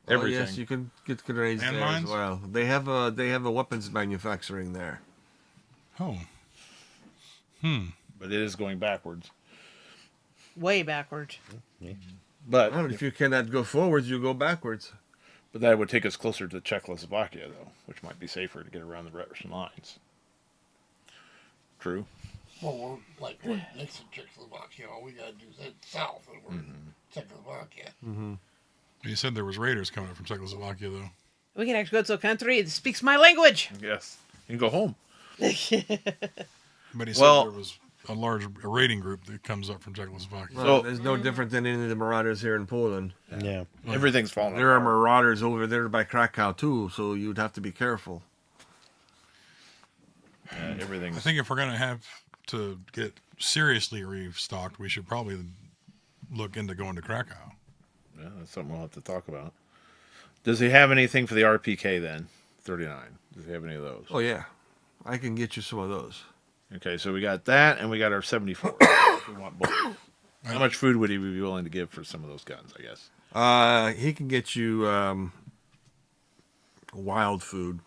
Oh, Everything. yes, you can get grenades And there mines? as well. They have a weapons manufacturing there. Oh. But it is going backwards. Way backwards. But Well, if you cannot go forwards, you go backwards. but that would take us closer to Czechoslovakia, though, which might be safer to get around the Russian lines. True. Well, we're like right next to Czechoslovakia. All we gotta do is head south, and we're in Czechoslovakia. You said there was raiders coming up from Czechoslovakia, though. We can actually go to a country that speaks my language. Yes. You can go home. But he said Well- there was a raiding group that comes up from Czechoslovakia. Well, there's no different than any of the marauders here in Poland. Yeah. Everything's falling There are apart. marauders over there by Krakow too, so you'd have to be careful. Yeah, everything's. I think if we're going to have to get seriously restocked, we should probably look into going to Krakow. Yeah, that's something we'll have to talk about. Does he have anything for the RPK then? 39. Does he have any of those? Oh yeah, I can get you some of those. Okay, so we got that, and we got our 74. We want both. How much food would he be willing to give for some of those guns, I guess? He can get you wild food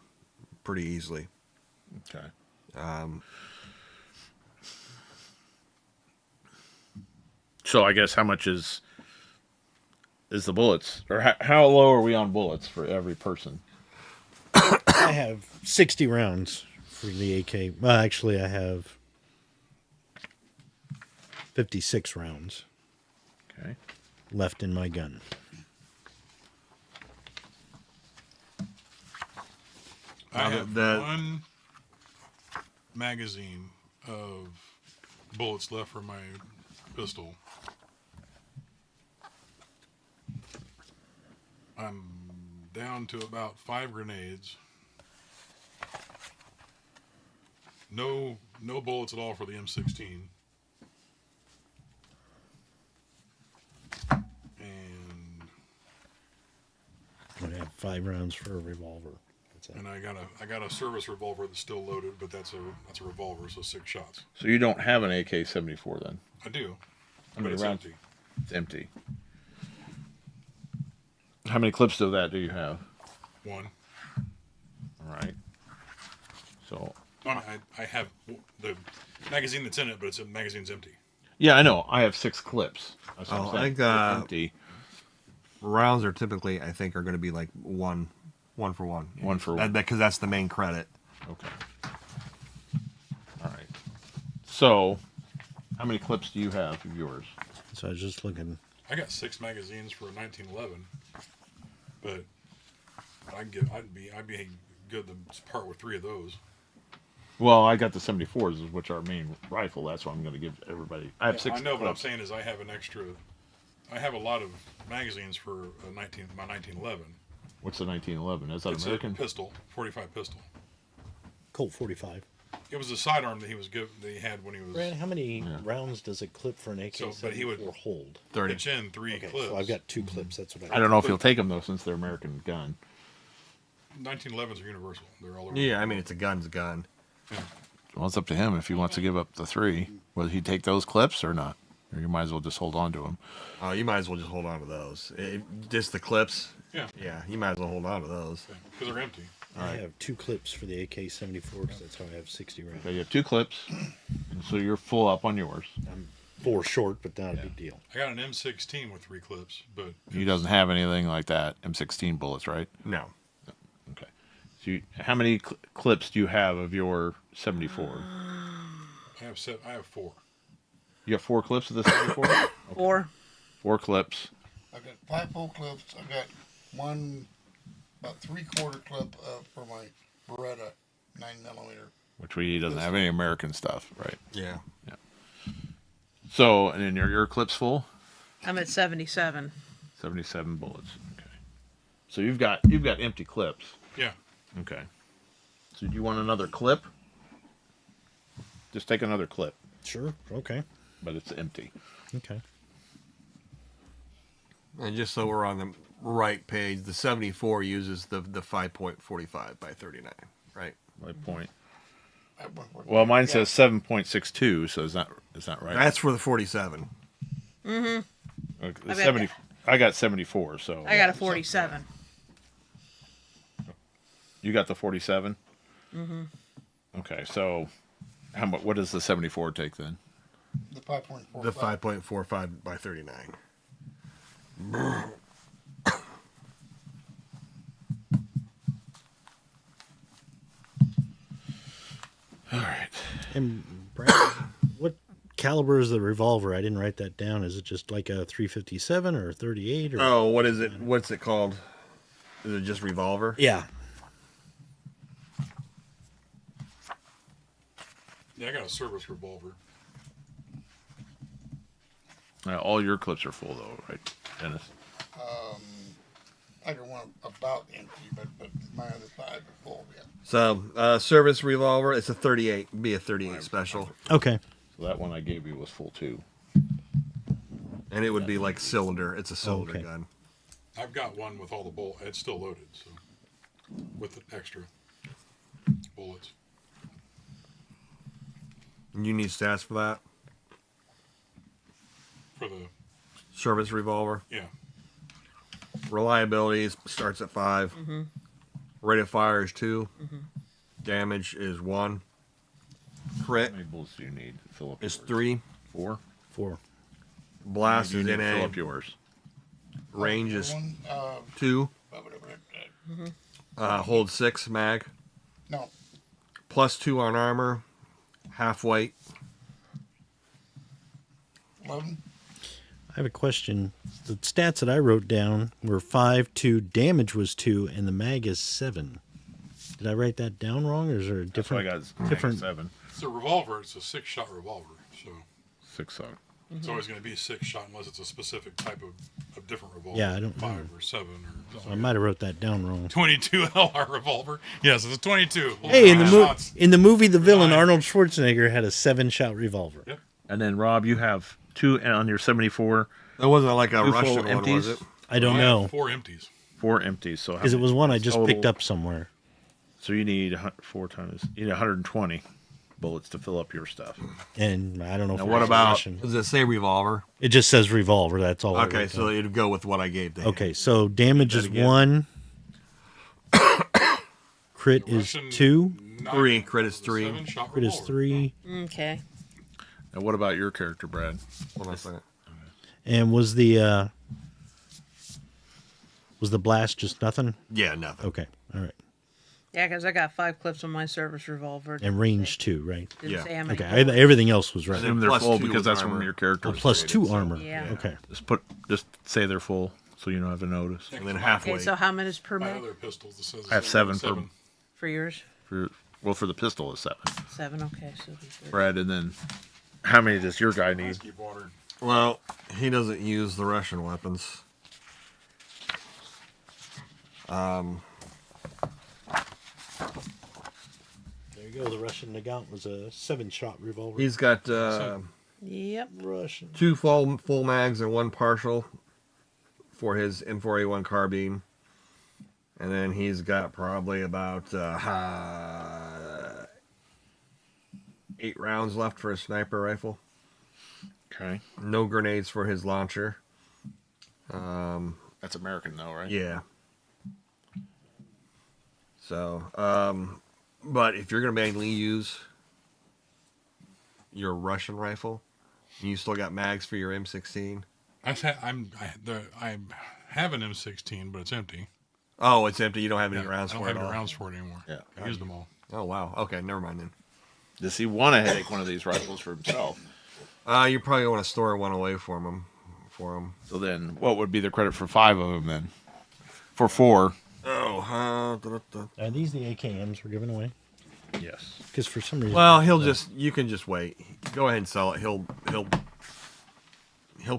pretty easily. Okay. So I guess how much is the bullets? Or how low are we on bullets for every person? I have 60 rounds for the AK. Well, actually, I have 56 rounds Okay. left in my gun. I have one magazine of bullets left for my pistol. I'm down to about 5 grenades. No bullets at all for the M16. And I have 5 rounds for a revolver. That's it. and I got a service revolver that's still loaded, but that's a revolver, so 6 shots. So you don't have an AK-74 then? I do. How But many it's rounds? empty. It's empty. How many clips of that do you have? 1. All right. So I have the magazine that's in it, but the magazine's empty. yeah, I know. I have 6 clips. That's what I'm I saying. think They're empty. rounds are typically, I think, are going to be like one for one. One for one. Because that's the main credit. Okay. All right. So, how many clips do you have of yours? So I was just looking. I got 6 magazines for 1911, but I'd be good to part with 3 of those. Well, I got the 74s, which are our main rifle. That's what I'm going to give everybody. I have 6. I know, clips. what I'm saying is I have a lot of magazines for my 1911. What's the 1911? Is that It's American? a pistol, 45 pistol. Colt 45. It was a sidearm that he had when he was Brad, how many rounds does a clip for an AK-74 but he would- hold? 30. pitch in 3 Okay, clips. so I've got 2 clips. That's what I don't know if you'll take them though, since they're American gun. 1911s are universal. They're all over. Yeah, I mean, it's a gun's a gun. Well, it's up to him if he wants to give up the 3. Will he take those clips or not? Or you might as well just hold on to them. Oh, you might as well just hold on to those. Just the clips. Yeah, Yeah, you might as well hold on to those. because they're empty. I have 2 clips for the AK-74 because that's how I have 60 rounds. Okay, you have 2 clips, and so you're full up on yours. I'm 4 short, but not a big deal. I got an M16 with 3 clips, but He doesn't have anything like that. M16 bullets, right? No. Okay. So how many clips do you have of your 74? I have 4. You have 4 clips of the 74? 4. 4 clips. I got 5 full clips. I got one about 3/4 clip for my Beretta 9mm. Which he doesn't have any American stuff, right? Yeah. So, and then your clip's full? I'm at 77. 77 bullets. Okay. So you've got empty clips. Yeah. Okay. So do you want another clip? Just take another clip, Sure. Okay. but it's empty. Okay. And just so we're on the right page, the 74 uses the 5.45 by 39, right? My point. I went with- Well, mine says 7.62, so is that right? That's for the 47. Okay, the I bet 70. I got 74, so I got a 47. you got the 47. Okay, so how much? What does the 74 take then? the 5.4. The 5.45 by 39. All right. And Brad, what caliber is the revolver? I didn't write that down. Is it just like a 357 or a 38? Or... Oh, what is it? What's it called? Is it just revolver? Yeah. Yeah, I got a service revolver. All your clips are full though, right, Dennis? I got one about empty, but my other side is full. Yeah. So, service revolver, it's a 38. Be a 38 special. Okay. So that one I gave you was full too. And it would be like cylinder. It's a cylinder Okay. gun. I've got one with all the bullets. It's still loaded, so with the extra bullets. And you need stats for that? For the Service revolver. yeah, Reliability starts at 5. Rate of fire is 2. Damage is 1. Crit How many bullets do you need to fill up? is yours? 3. 4. 4. Blast You is need to fill NA. up yours. Range is One, 2. Hold 6 mag. no, Plus 2 on armor. Half weight. 11. I have a question. The stats that I wrote down were 5, 2, damage was 2, and the mag is 7. Did I write that down wrong, or is there a different? That's why I got different 7. It's a revolver. It's a 6-shot revolver. So 6 shot. it's always going to be 6-shot unless it's a specific type of different revolver. Yeah, I don't 5 know. or 7 or something. I might have wrote that down wrong. 22 LR revolver. Yes, it's a 22. Hey, in Shots. the movie, the villain Nine. Arnold Schwarzenegger had a 7-shot revolver. Yep. And then Rob, you have 2 on your 74. That wasn't like a Two full Russian one, empties? was it? I don't I know have 4 empties. 4 empties. So because it was one I just total- picked up somewhere. So you need 4 times. You need 120 bullets to fill up your stuff. And I don't know. Now if what it was about- Russian. Does it say revolver? It just says revolver. That's all. I Okay, wrote so down. it'd go with what I gave to him. Okay, so damage is again. 1. Crit The is Russian 2. 3, crit is 3. 7-shot Crit is revolver. 3. Okay. Now what about your character, Brad? Hold on a second. And was the blast just nothing? Yeah, nothing. Okay, all right. Yeah, because I got 5 clips on my service revolver. And range 2, right? Didn't Yeah. say how many Okay, everything else was right. And Assume they're plus full 2 because with that's armor. when your character. Oh, was plus created, 2 so armor. Yeah. Okay. Just say they're full, so you don't have to notice. And then halfway. Okay, so how many is per My mag other pistols. It says I have 7 per. for yours? For the pistol is 7. 7. Okay, so it'll be 30. Brad, and then how many does your guy need? Keep water. Well, he doesn't use the Russian weapons. There you go. The Russian Nagant was a 7-shot revolver. He's got Yep. Russian. 2 full mags and 1 partial for his M4A1 carbine. And then he's got probably about 8 rounds left for his sniper rifle. Okay, No grenades for his launcher. that's American though, right? Yeah. So, but if you're going to mainly use your Russian rifle, and you still got mags for your M16. I have an M16, but it's empty. Oh, it's empty. You don't have any Yeah, rounds I don't for it have at any all. rounds for it anymore. Yeah. I used them all. Oh, wow. Okay, never mind then. Does he want to take one of these rifles for himself? You probably want to store one away for him. So then, what would be the credit for 5 of them then? For 4? Oh, Are these the AKMs we're giving away? Yes. Because for some reason. well, you can just wait. Go ahead and sell it. He'll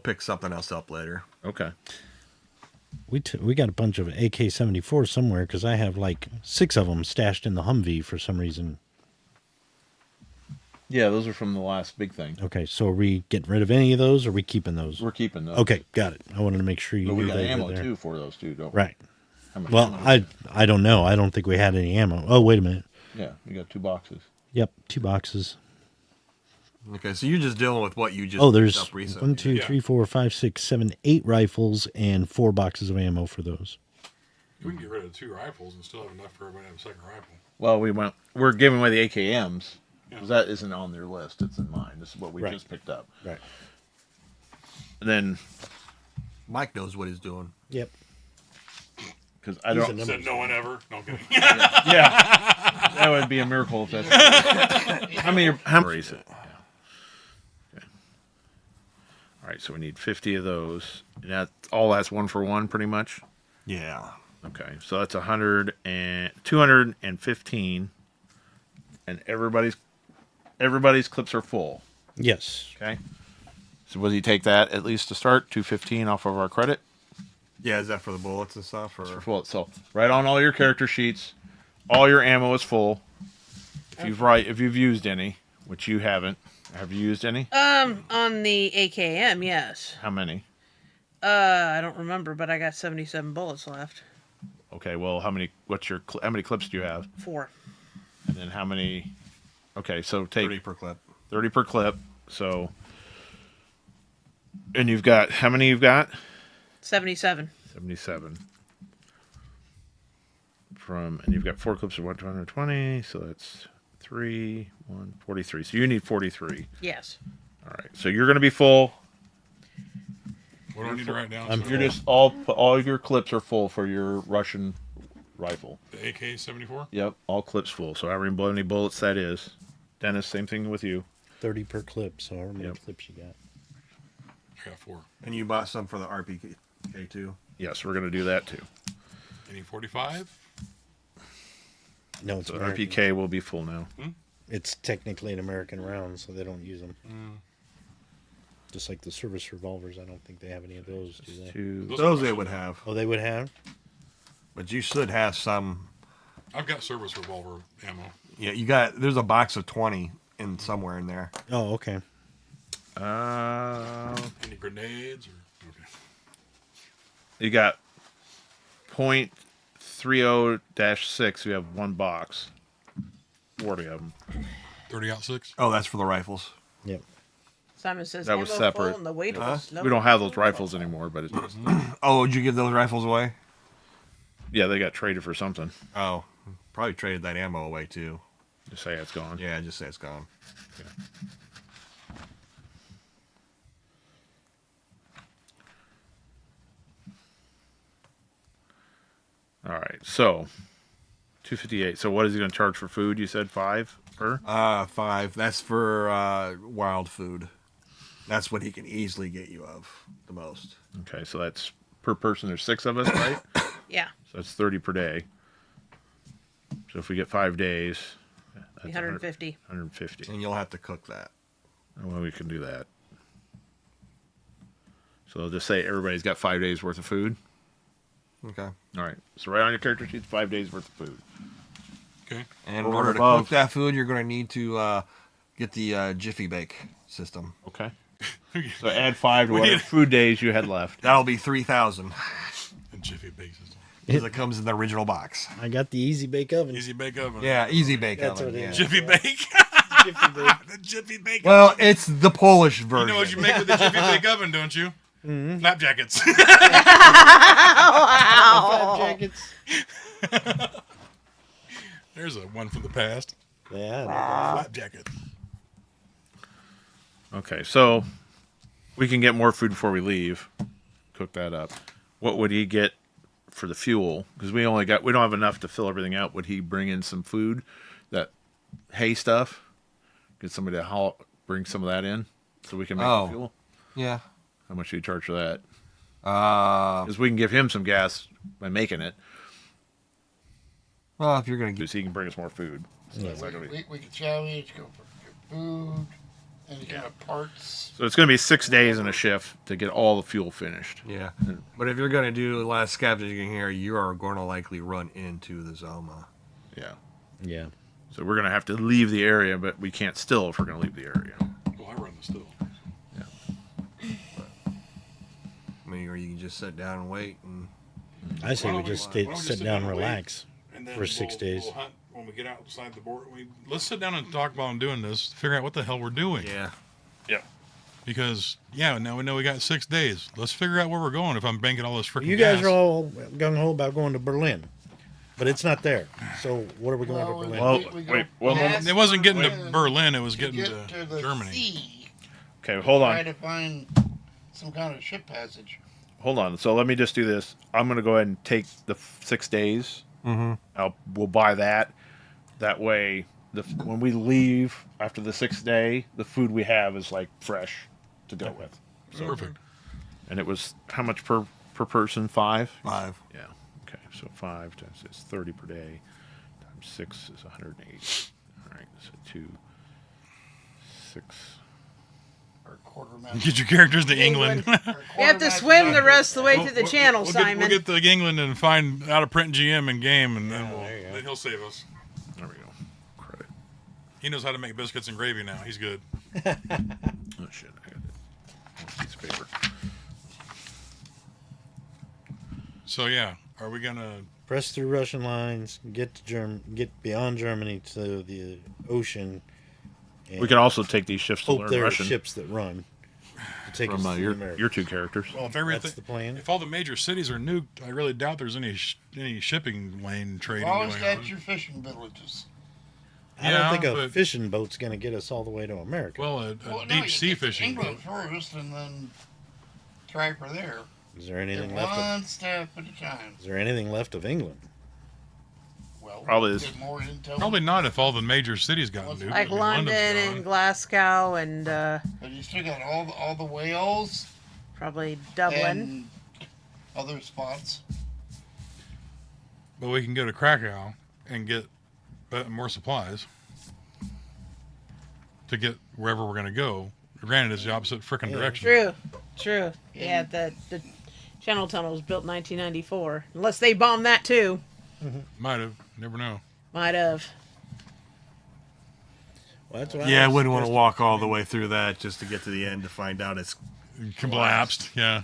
pick something else up later. Okay. We got a bunch of AK-74 somewhere because I have like 6 of them stashed in the Humvee for some reason. Yeah, those are from the last big thing. Okay, so are we getting rid of any of those, or are we keeping those? We're keeping those. Okay, got it. I wanted to make sure you But we knew got they ammo were there. too for those too, don't we? Right. How much Well, ammo? I don't know. I don't think we had any ammo. Oh, wait a minute. Yeah, we got 2 boxes. Yep, 2 boxes. Okay, so you're just dealing with what you just Oh, picked there's up recently. 1, 2, 3, 4, 5, 6, 7, 8 rifles and 4 boxes of ammo for those. We can get rid of 2 rifles and still have enough for everybody to have a second rifle. Well, we're giving away the AKMs. Because that isn't on their list. It's in mine. This is what we Right. just picked up. Right. And then, Mike knows what he's doing. Yep. because I He's a don't. number- Said no one ever. No, I'm kidding. Yeah. That would be a miracle if that's. How many is it? Yeah. Okay. All right, so we need 50 of those. And that's 1 for 1 pretty much. Yeah. Okay, so that's 215. And everybody's clips are full. Yes. Okay. So would he take that at least to start? 215 off of our credit Yeah, is that for the bullets and stuff? Or for full. So right on all your character sheets, all your ammo is full. If you've used any, which you haven't, have you used any? On the AKM, yes. How many? I don't remember, but I got 77 bullets left. Okay. Well, how many clips do you have? 4. And then how many? Okay, so take 30 per clip. 30 per clip. So, and you've got how many? You've got 77. 77. And you've got 4 clips of 120, so that's 43. So you need 43. Yes. All right. So you're going to be full. What do I need to write down? You're just all of your clips are full for your Russian rifle. The AK-74? Yep, all clips full. So however many bullets that is. Dennis, same thing with you. 30 per clip, so however many Yep. clips you got. I got 4. And you bought some for the RPK too? Yes, we're going to do that too. Any 45? No, it's So American. RPK will be full now. It's technically an American round, so they don't use them. Just like the service revolvers, I don't think they have any of those, do they? Those they would have. Oh, they would have? But you should have some. I've got service revolver ammo. Yeah, there's a box of 20 in somewhere in there. Oh, okay. Any grenades? Okay. You got .30-6. We have 1 box. 40 of them. 30-06? Oh, that's for the rifles. Yep. Simon says That was ammo separate. full and the weight was slow. We don't have those rifles anymore, but it's just, Oh, did you give those rifles away? yeah, they got traded for something. Oh, probably traded that ammo away too. Just say it's gone. Yeah, just say it's gone. Okay. All right, so 258. So what is he going to charge for food? You said 5 per? 5. That's for wild food. That's what he can easily get you of the most. Okay, so that's per person. There's 6 of us, right? Yeah. So that's 30 per day. So if we get 5 days, that's 150. 150. And you'll have to cook that. Well, we can do that. So I'll just say everybody's got 5 days worth of food. Okay. All right. So right on your character sheet, 5 days worth of food. Okay. And in Over order and to above. cook that food, you're going to need to get the Jiffy Bake system. Okay. So add 5 to whatever food days you had left. That'll be 3,000 And Jiffy Bake system. because it comes in the original box. I got the Easy Bake Oven. Easy Bake Oven. Yeah, Easy Bake That's oven. what it Yeah. is. Jiffy Bake. Jiffy Bake. The Jiffy Bake Well, Oven. it's the Polish version. You know what you make with the Jiffy Bake Oven, don't you? Mm-hmm. Flap jackets. Flap jackets. There's a one from the past. Yeah. Flap jacket. Okay, so we can get more food before we leave. Cook that up. What would he get for the fuel? Because we don't have enough to fill everything out. Would he bring in some food, that hay stuff? Get somebody to bring some of that in so we can make the fuel? Yeah. How much do you charge for that? Well, Because we can give him some gas by making it, if you're going to because get... he can bring us more food. So, that's not gonna be... We could challenge, go for food, any kind of parts. So it's going to be 6 days in a shift to get all the fuel finished. Yeah. But if you're going to do a lot of scavenging here, you are going to likely run into the Zoma. Yeah. Yeah. So we're going to have to leave the area, but we can't still if we're going to leave the area. Well, I run the still. I mean, or you can just sit down and wait. And I say Why we don't just why don't we sit down and wait, relax. and then For 6 days. We'll hunt when we get outside the board. Let's sit down and talk while I'm doing this. Figure out what the hell we're doing. yeah. Yeah. Because now we know we got 6 days. Let's figure out where we're going. If I'm banking all this freaking You guys gas. are all gung ho about going to Berlin, but it's not there. So what are we going to Berlin? Well, We go wait, one moment. past It wasn't getting to Berlin Berlin. It was getting get to the Germany. sea, Okay, hold try on. to find some kind of ship passage. Hold on. So let me just do this. I'm going to go ahead and take the 6 days. Mm-hmm. We'll buy that. That way, when we leave after the 6th day, the food we have is like fresh to go with. Perfect. And it was how much per person? 5? 5. Yeah. Okay. So 5 times it's 30 per day. Times 6 is 108. All right. So 2, 6. Or quartermaster. Get your characters to England. You have to swim the rest of the way to the channel, Simon. We'll get to England and find out a print GM in game, and then there you go. then he'll save us. There we go. Credit. He knows how to make biscuits and gravy now. He's good. Oh shit! I got it. Piece of paper. So yeah, are we gonna? Press through Russian lines, get to get beyond Germany to the ocean. And We can also take these shifts to hope learn there Russian are ships that run to take from us to the Americas. your 2 characters. Well, if everything, That's the plan. if all the major cities are nuked, I really doubt there's any shipping lane trading As long as going got on. your fishing villages. I Yeah, don't think a but- fishing boat's going to get us all the way to America. Well, a Well, no, deep you sea get to fishing. England first, and then try for there. Is there anything Get left? one step at a time. Is there anything left of England? Well, Probably is. get more intel. Probably not if all the major cities got nuked. Like I mean, London London's and gone. Glasgow and But you still got all the whales Probably Dublin. And other spots. But we can go to Krakow and get more supplies to get wherever we're going to go. Granted, it's the opposite frickin' direction. True. Yeah, the Channel Tunnel was built in 1994. Unless they bombed that too. Might have. Never know. Might have. Well, that's what I wouldn't want to walk all the way through that just to get to the end to find out it's collapsed. Yeah.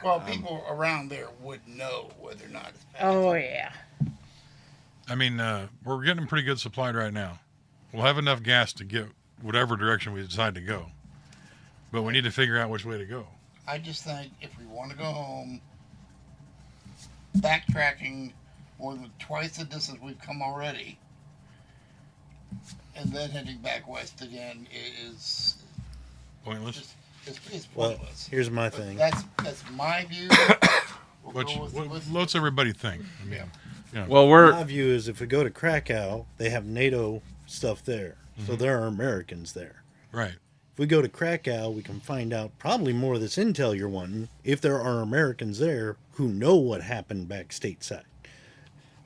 Well, people around there would know whether or not it's bad. Oh, yeah. I mean, we're getting pretty good supplied right now. We'll have enough gas to get whatever direction we decide to go. But we need to figure out which way to go. I just think if we want to go home, backtracking more than twice the distance we've come already, and then heading back west again is Pointless. It's Well, pointless. here's my But thing. That's my view. What's everybody think? I mean, yeah. Well, My view is if we go to Krakow, they have NATO stuff there. So there are Americans there. Right. If we go to Krakow, we can find out probably more of this intel you're wanting if there are Americans there who know what happened back stateside.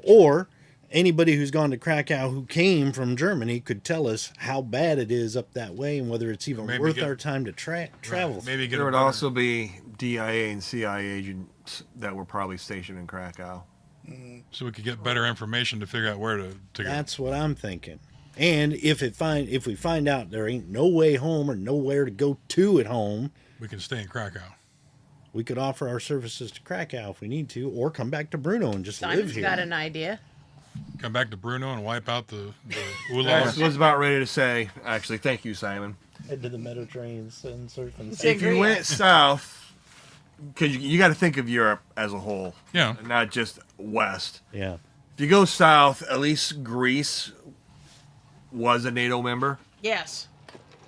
Or anybody who's gone to Krakow who came from Germany could tell us how bad it is up that way and whether it's even worth our time to travel. Right. Maybe get There would also be DIA and CIA agents that were probably stationed in Krakow. so we could get better information to figure out where to go. That's what I'm thinking. And if we find out there ain't no way home or nowhere to go to at home, We can stay in Krakow. we could offer our services to Krakow if we need to, or come back to Bruno and just live Simon's here. got an idea. Come back to Bruno and wipe out the I Oolong. was about ready to say, actually, thank you, Simon. Head to the meadow trains and surfing. If you went south, because you got to think of Europe as a whole, Yeah. not just west. Yeah. If you go south, at least Greece was a NATO member. Yes.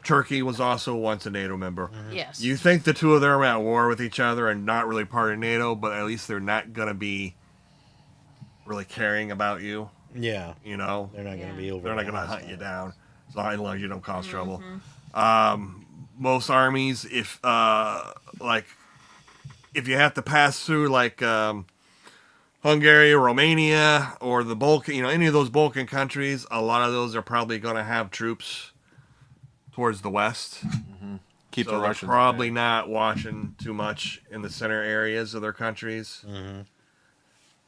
Turkey was also once a NATO member. Yes. You think the two of them are at war with each other and not really part of NATO, but at least they're not going to be really caring about you. Yeah. You know, They're not going to be over. they're not going to hunt you down as long as you don't cause trouble. Most armies, if you have to pass through Hungary, Romania, or the Balkan, any of those Balkan countries, a lot of those are probably going to have troops towards the west. Keep So the they're Russians probably back. not watching too much in the center areas of their countries.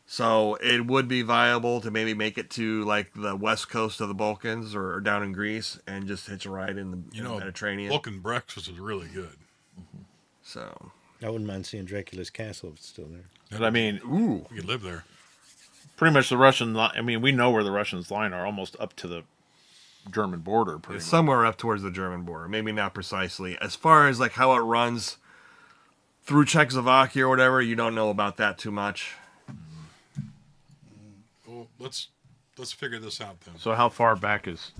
So it would be viable to maybe make it to the west coast of the Balkans or down in Greece and just hitch a ride in the Mediterranean. Balkan breakfast is really good. So I wouldn't mind seeing Dracula's castle if it's still there. But I mean, ooh, We could live there. pretty much the Russian. I mean, we know where the Russians' line are, almost up to the German border. Pretty much. somewhere up towards the German border, maybe not precisely. As far as how it runs through Czechoslovakia or whatever, you don't know about that too much. Well, let's figure this out then. So how far back is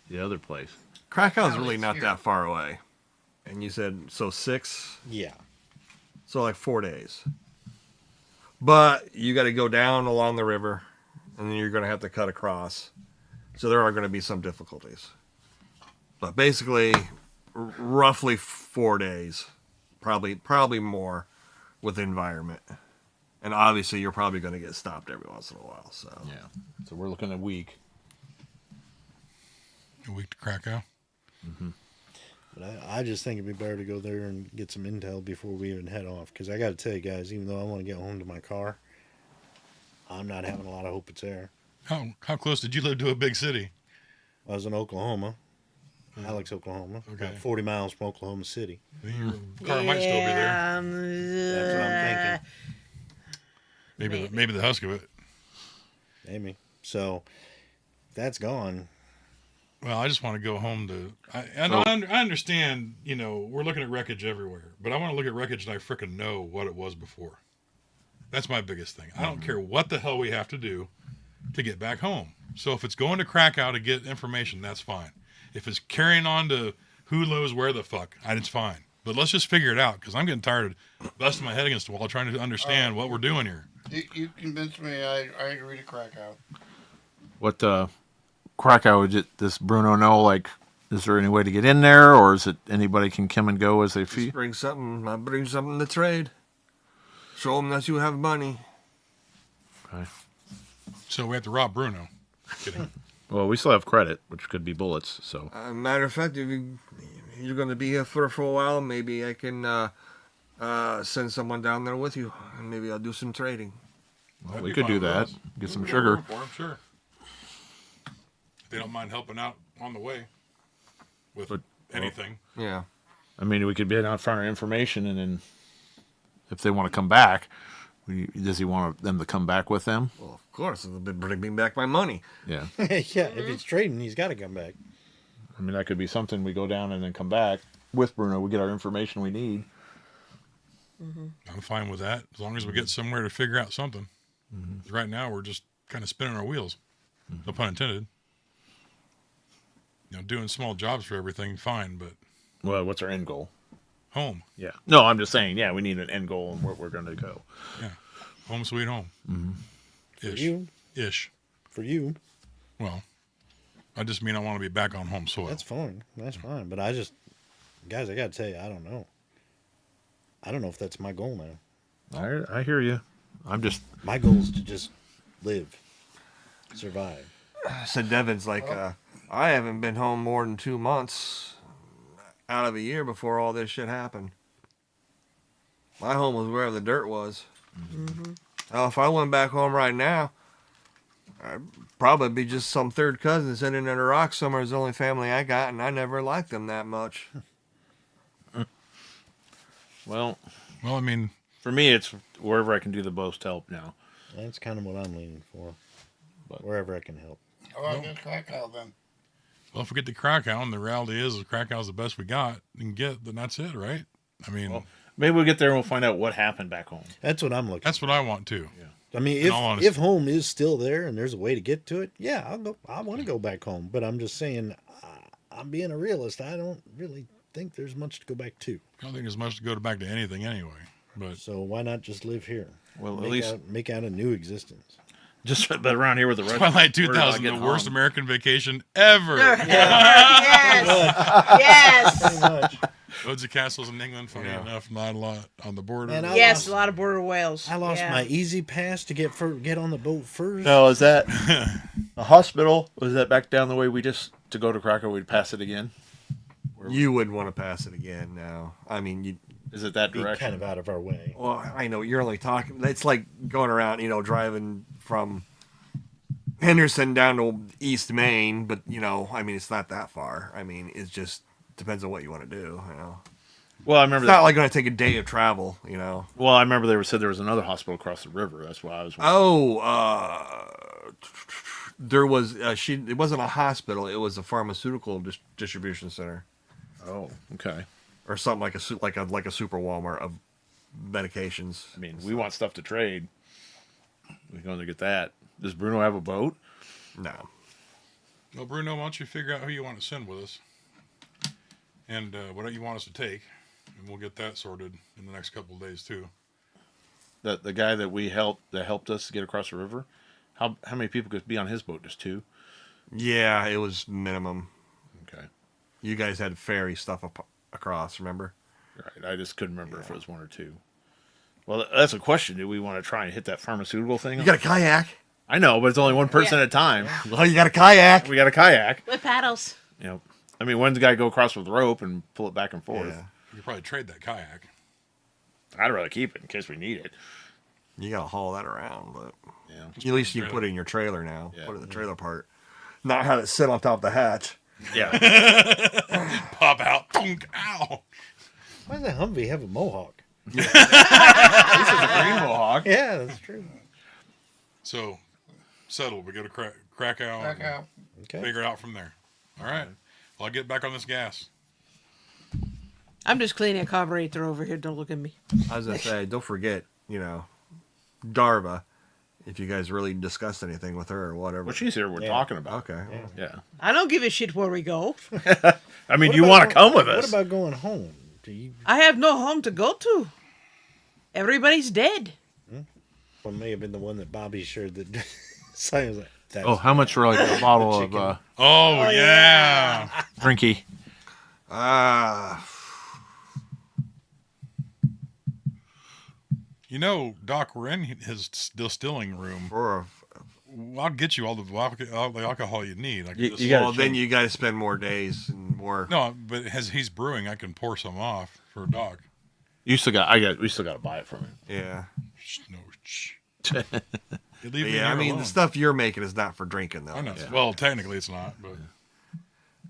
the other place? Krakow's Now really it's not here. that far away. And you said, so 6? Yeah. So 4 days. But you got to go down along the river, and then you're going to have to cut across. So there are going to be some difficulties. But basically, roughly 4 days. Probably more with the environment. And obviously, you're probably going to get stopped every once in a while. So Yeah. So we're looking at a week. A week to Krakow. But I just think it'd be better to go there and get some intel before we even head off. Because I got to tell you guys, even though I want to get home to my car, I'm not having a lot of hope it's there. How close did you live to a big city? I was in Oklahoma, Alex, Oklahoma, Okay. about 40 miles from Oklahoma City. Your car might still be there. That's what I'm thinking. Maybe the husk of it. Maybe. So if that's gone. Well, I just want to go home to. I understand. We're looking at wreckage everywhere, but I want to look at wreckage and I frickin' know what it was before. That's my biggest thing. I don't care what the hell we have to do to get back home. So if it's going to Krakow to get information, that's fine. If it's carrying on to who knows where the fuck, it's fine. But let's just figure it out because I'm getting tired of busting my head against the wall trying to understand what we're doing here. You convinced me. I agree to Krakow. What Krakow? Does Bruno know Is there any way to get in there, or is it anybody can come and go as they feel? Just bring something. I bring something to trade. Show them that you have money. Okay. So we have to rob Bruno. Kidding. Well, we still have credit, which could be bullets. So, Matter of fact, if you're going to be here for a while, maybe I can send someone down there with you, and maybe I'll do some trading. well, we could do that. Get some sugar. For 'em, sure. If they don't mind helping out on the way with anything. Yeah. I mean, we could get out front of information, and then if they want to come back, does he want them to come back with them? Well, of course, it'll bring me back my money. Yeah. Yeah, if he's trading, he's got to come back. I mean, that could be something. We go down and then come back with Bruno. We get our information we need. I'm fine with that as long as we get somewhere to figure out something. Right now, we're just kind of spinning our wheels. No pun intended. Doing small jobs for everything, fine, but Well, what's our end goal? home. Yeah. No, I'm just saying. Yeah, we need an end goal and where we're going to go. Yeah. Home sweet home. For Ish. you, Ish. for you, Well, I just mean I want to be back on home soil. that's fine. That's fine. But guys, I got to tell you, I don't know. I don't know if that's my goal now. I hear you. I'm just. My goal is to just live, survive. So Devin's like, I haven't been home more than 2 months out of a year before all this shit happened. My home was wherever the dirt was. If I went back home right now, I'd probably be just some third cousin sitting in a rock somewhere. Is the only family I got, and I never liked them that much. Well, Well, I mean, for me, it's wherever I can do the most help now. That's kind of what I'm leaning for. But- Wherever I can help. Oh, I'll get Krakow then. well, if we get to Krakow, and the reality is Krakow's the best we got and get, then that's it, right? I mean, Well, maybe we'll get there and we'll find out what happened back home. That's what I'm looking. that's what I want too. I mean, in all honesty. if home is still there and there's a way to get to it, yeah, I'll go. I want to go back home, but I'm just saying, I'm being a realist. I don't really think there's much to go back to. I don't think there's much to go back to anything anyway. But So why not just live here? Well, at least make out a new existence. just but around here with the rest. Twilight we're not 2000, the getting worst hung. American vacation ever. Yes. Pretty much. Loads of castles in England, funny enough, not a lot on the border. Man, Yes, a lot of border whales. I lost Yeah. my easy pass to get on the boat first. No, is that the hospital? Was that back down the way we just to go to Krakow? We'd pass it again. You wouldn't want to pass it again now. I mean, you. Is it that Be direction? kind of out of our way. Well, I know you're only talking. It's like going around, driving from Henderson down to East Maine, but I mean, it's not that far. I mean, it just depends on what you want to do. Well, I remember. It's not like going to take a day of travel. Well, I remember they said there was another hospital across the river. That's why I was. There was it wasn't a hospital. It was a pharmaceutical distribution center. Oh, okay. Or something like a super Walmart of medications. I mean, we want stuff to trade. We're going to get that. Does Bruno have a boat? No. Well, Bruno, why don't you figure out who you want to send with us, and what you want us to take, and we'll get that sorted in the next couple of days too. The guy that helped us get across the river. How many people could be on his boat? Just 2? Yeah, it was minimum. Okay. You guys had ferry stuff across, remember? Right. I just couldn't remember if it was 1 or 2. Well, that's a question. Do we want to try and hit that pharmaceutical thing? You got a kayak. I know, but it's only one person at a time. Well, you got a kayak. We got a kayak. With paddles. I mean, when's the guy go across with rope and pull it back and forth? Yeah. You could probably trade that kayak. I'd rather keep it in case we need it. You got to haul that around, but Yeah. at least you can put it in your trailer now. Yeah. Put it in the trailer part. Not have it sit on top of the hatch. Yeah. Pop out. Thunk, ow. Why does a Humvee have a mohawk? This is a green mohawk. Yeah, that's true. So, settled. We go to Krakow. and Krakow. Okay. Figure it out from there. All right. Well, I'll get back on this gas. I'm just cleaning a carburetor over here. Don't look at me. I was going to say, don't forget, Darva, if you guys really discussed anything with her or whatever. Well, she's here. We're talking about. Okay. Yeah. I don't give a shit where we go. I mean, What you about want to come with What us? about going home? Do you? I have no home to go to. Everybody's dead. Well, may have been the one that Bobby shared that. So I was like, that's Oh, how much for like a bottle of? Oh, yeah. Drinky. You know, Doc, we're in his distilling room. I'll get you all the alcohol you need. Then you got to spend more days and more. No, but as he's brewing, I can pour some off for Doc. We still got to buy it from him. Yeah. No. I mean, the stuff you're making is not for drinking, though. I know. Yeah. Well, technically, it's not. But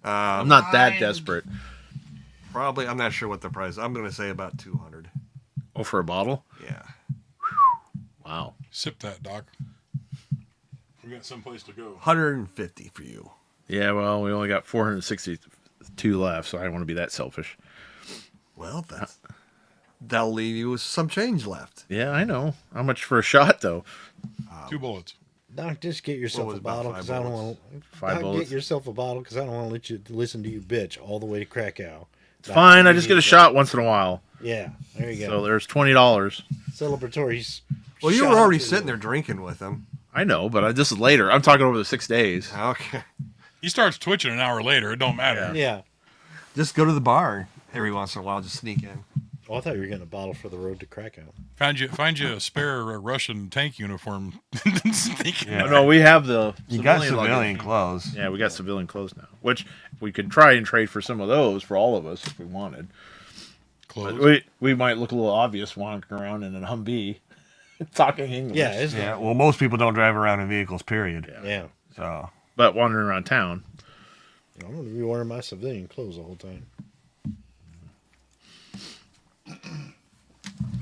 I'm not that desperate. Probably, I'm not sure what the price is. I'm going to say about 200. Oh, for a bottle? Yeah. Wow. Sip that, Doc. We got someplace to go. 150 for you. Yeah, well, we only got 462 left, so I don't want to be that selfish. Well, that'll leave you with some change left. Yeah, I know. How much for a shot, though? 2 bullets. Doc, just get yourself a bottle because I don't want to. Get yourself a bottle because I don't want to let you listen to you bitch all the way to Krakow. It's fine. I just get a shot once in a while. Yeah, there you go. So there's $20. Celebratory. Well, you were already sitting there drinking with him. I know, but this is later. I'm talking over the 6 days. Okay. He starts twitching an hour later. It don't matter. Yeah. Just go to the bar every once in a while. Just sneak in. Oh, I thought you were getting a bottle for the road to Krakow. Find you a spare Russian tank uniform. Yeah. No, we have the. You got civilian clothes. Yeah, we got civilian clothes now, which we could try and trade for some of those for all of us if we wanted. Clothes. We might look a little obvious walking around in a Humvee, talking English. Yeah, isn't it? Well, most people don't drive around in vehicles. Period. Yeah. So, but wandering around town. I'm going to be wearing my civilian clothes the whole time.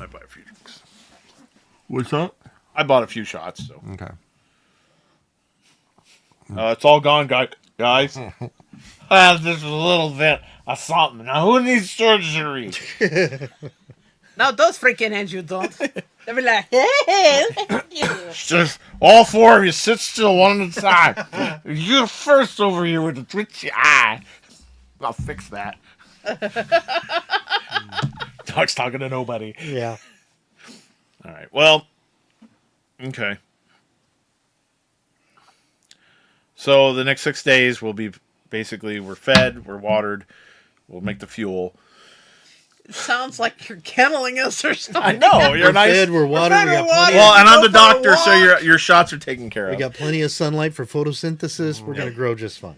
I buy a few drinks. What's up? I bought a few shots. So okay. It's all gone, guys. Just a little bit of something. Now, who needs surgery? No, those freaking hands you don't. They'll be like, hey. Just all 4 of you sit still one at a time. You're first over here with the twitchy eye. I'll fix that. Doc's talking to nobody. Yeah. All right. Well, okay. So the next 6 days will be basically we're fed, we're watered, we'll make the fuel. It sounds like you're kenneling us or something. I know. You're nice. Fed, we're watered. We got plenty. Well, and I'm the doctor, so your shots are taken care of. We got plenty of sunlight for photosynthesis. We're going to grow just fine.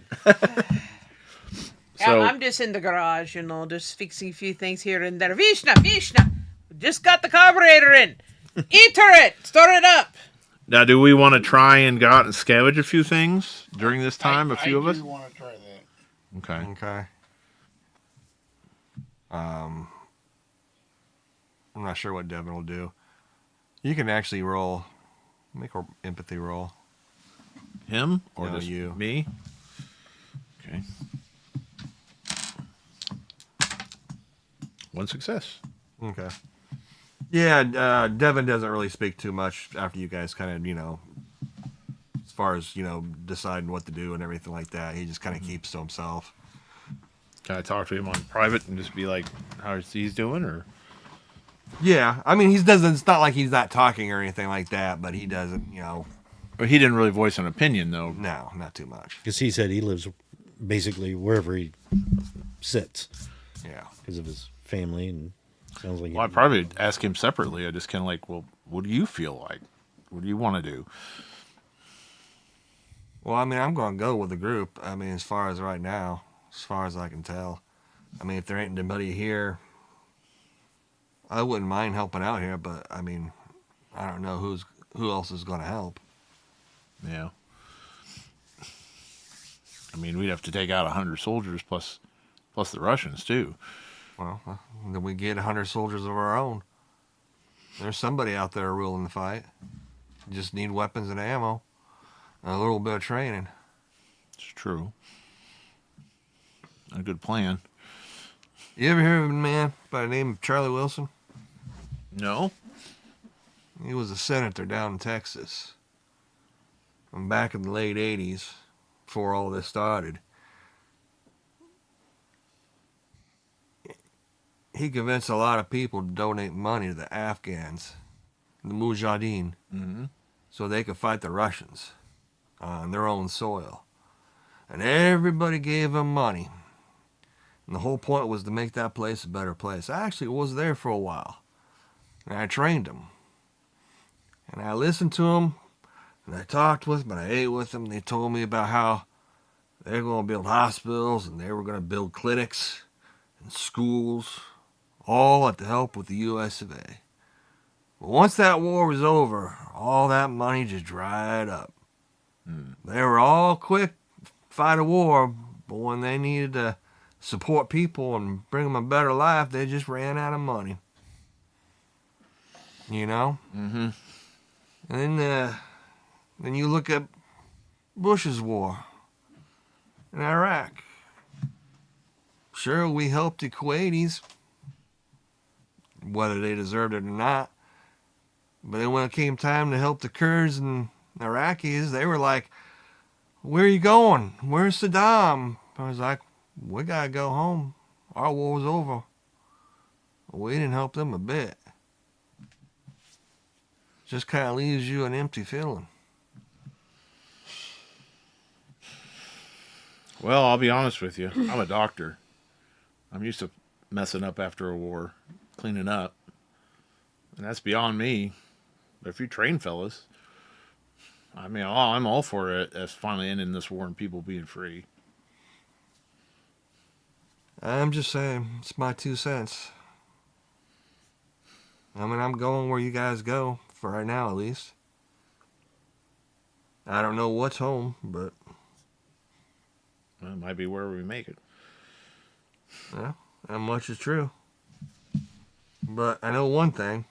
So, I'm just in the garage, just fixing a few things here and there. Vishna, just got the carburetor in. Eater it, store it up. Now, do we want to try and go out and scavenge a few things during this time? A few of us. I do want to try that. Okay. Okay. I'm not sure what Devin will do. You can actually make an empathy roll. Him or no, you? Me? Okay. 1 success. Okay. Yeah, Devin doesn't really speak too much after you guys kind of, as far as, deciding what to do and everything like that. He just kind of keeps to himself. Can I talk to him on private and just be like, how's he doing, or? Yeah, I mean, it's not like he's not talking or anything like that, but he doesn't, But he didn't really voice an opinion, though. No, not too much. Because he said he lives basically wherever he sits. Yeah. Because of his family and sounds like. Well, I'd probably ask him separately. I just kind of like, well, what do you feel like? What do you want to do? Well, I mean, I'm going to go with the group. I mean, as far as right now, as far as I can tell. I mean, if there ain't anybody here, I wouldn't mind helping out here, but I mean, I don't know who else is going to help. Yeah. I mean, we'd have to take out 100 soldiers plus the Russians too. Well, then we get 100 soldiers of our own. There's somebody out there willing to fight. Just need weapons and ammo, and a little bit of training. It's true. A good plan. You ever hear of a man by the name of Charlie Wilson? No. He was a senator down in Texas. And back in the late 80s, before all this started, he convinced a lot of people to donate money to the Afghans, the Mujahideen, so they could fight the Russians on their own soil. And everybody gave him money. And the whole point was to make that place a better place. I actually was there for a while. And I trained them. And I listened to them. And I talked with them. And I ate with them. They told me about how they were going to build hospitals. And they were going to build clinics and schools. All at the help with the US of A. But once that war was over, all that money just dried up. They were all quick to fight a war. But when they needed to support people and bring them a better life, they just ran out of money. You know? Mm-hmm. And then you look at Bush's war in Iraq. Sure, we helped the Kuwaitis, whether they deserved it or not. But then when it came time to help the Kurds and Iraqis, they were like, where are you going? Where's Saddam? I was like, we gotta go home. Our war was over. We didn't help them a bit. Just kind of leaves you an empty feeling. Well, I'll be honest with you. I'm a doctor. I'm used to messing up after a war, cleaning up. And that's beyond me. But if you train fellas, I mean, I'm all for it as finally ending this war and people being free. I'm just saying, it's my 2 cents. I mean, I'm going where you guys go, for right now at least. I don't know what's home, but... Well, it might be where we make it. Yeah, that much is true. But I know one thing.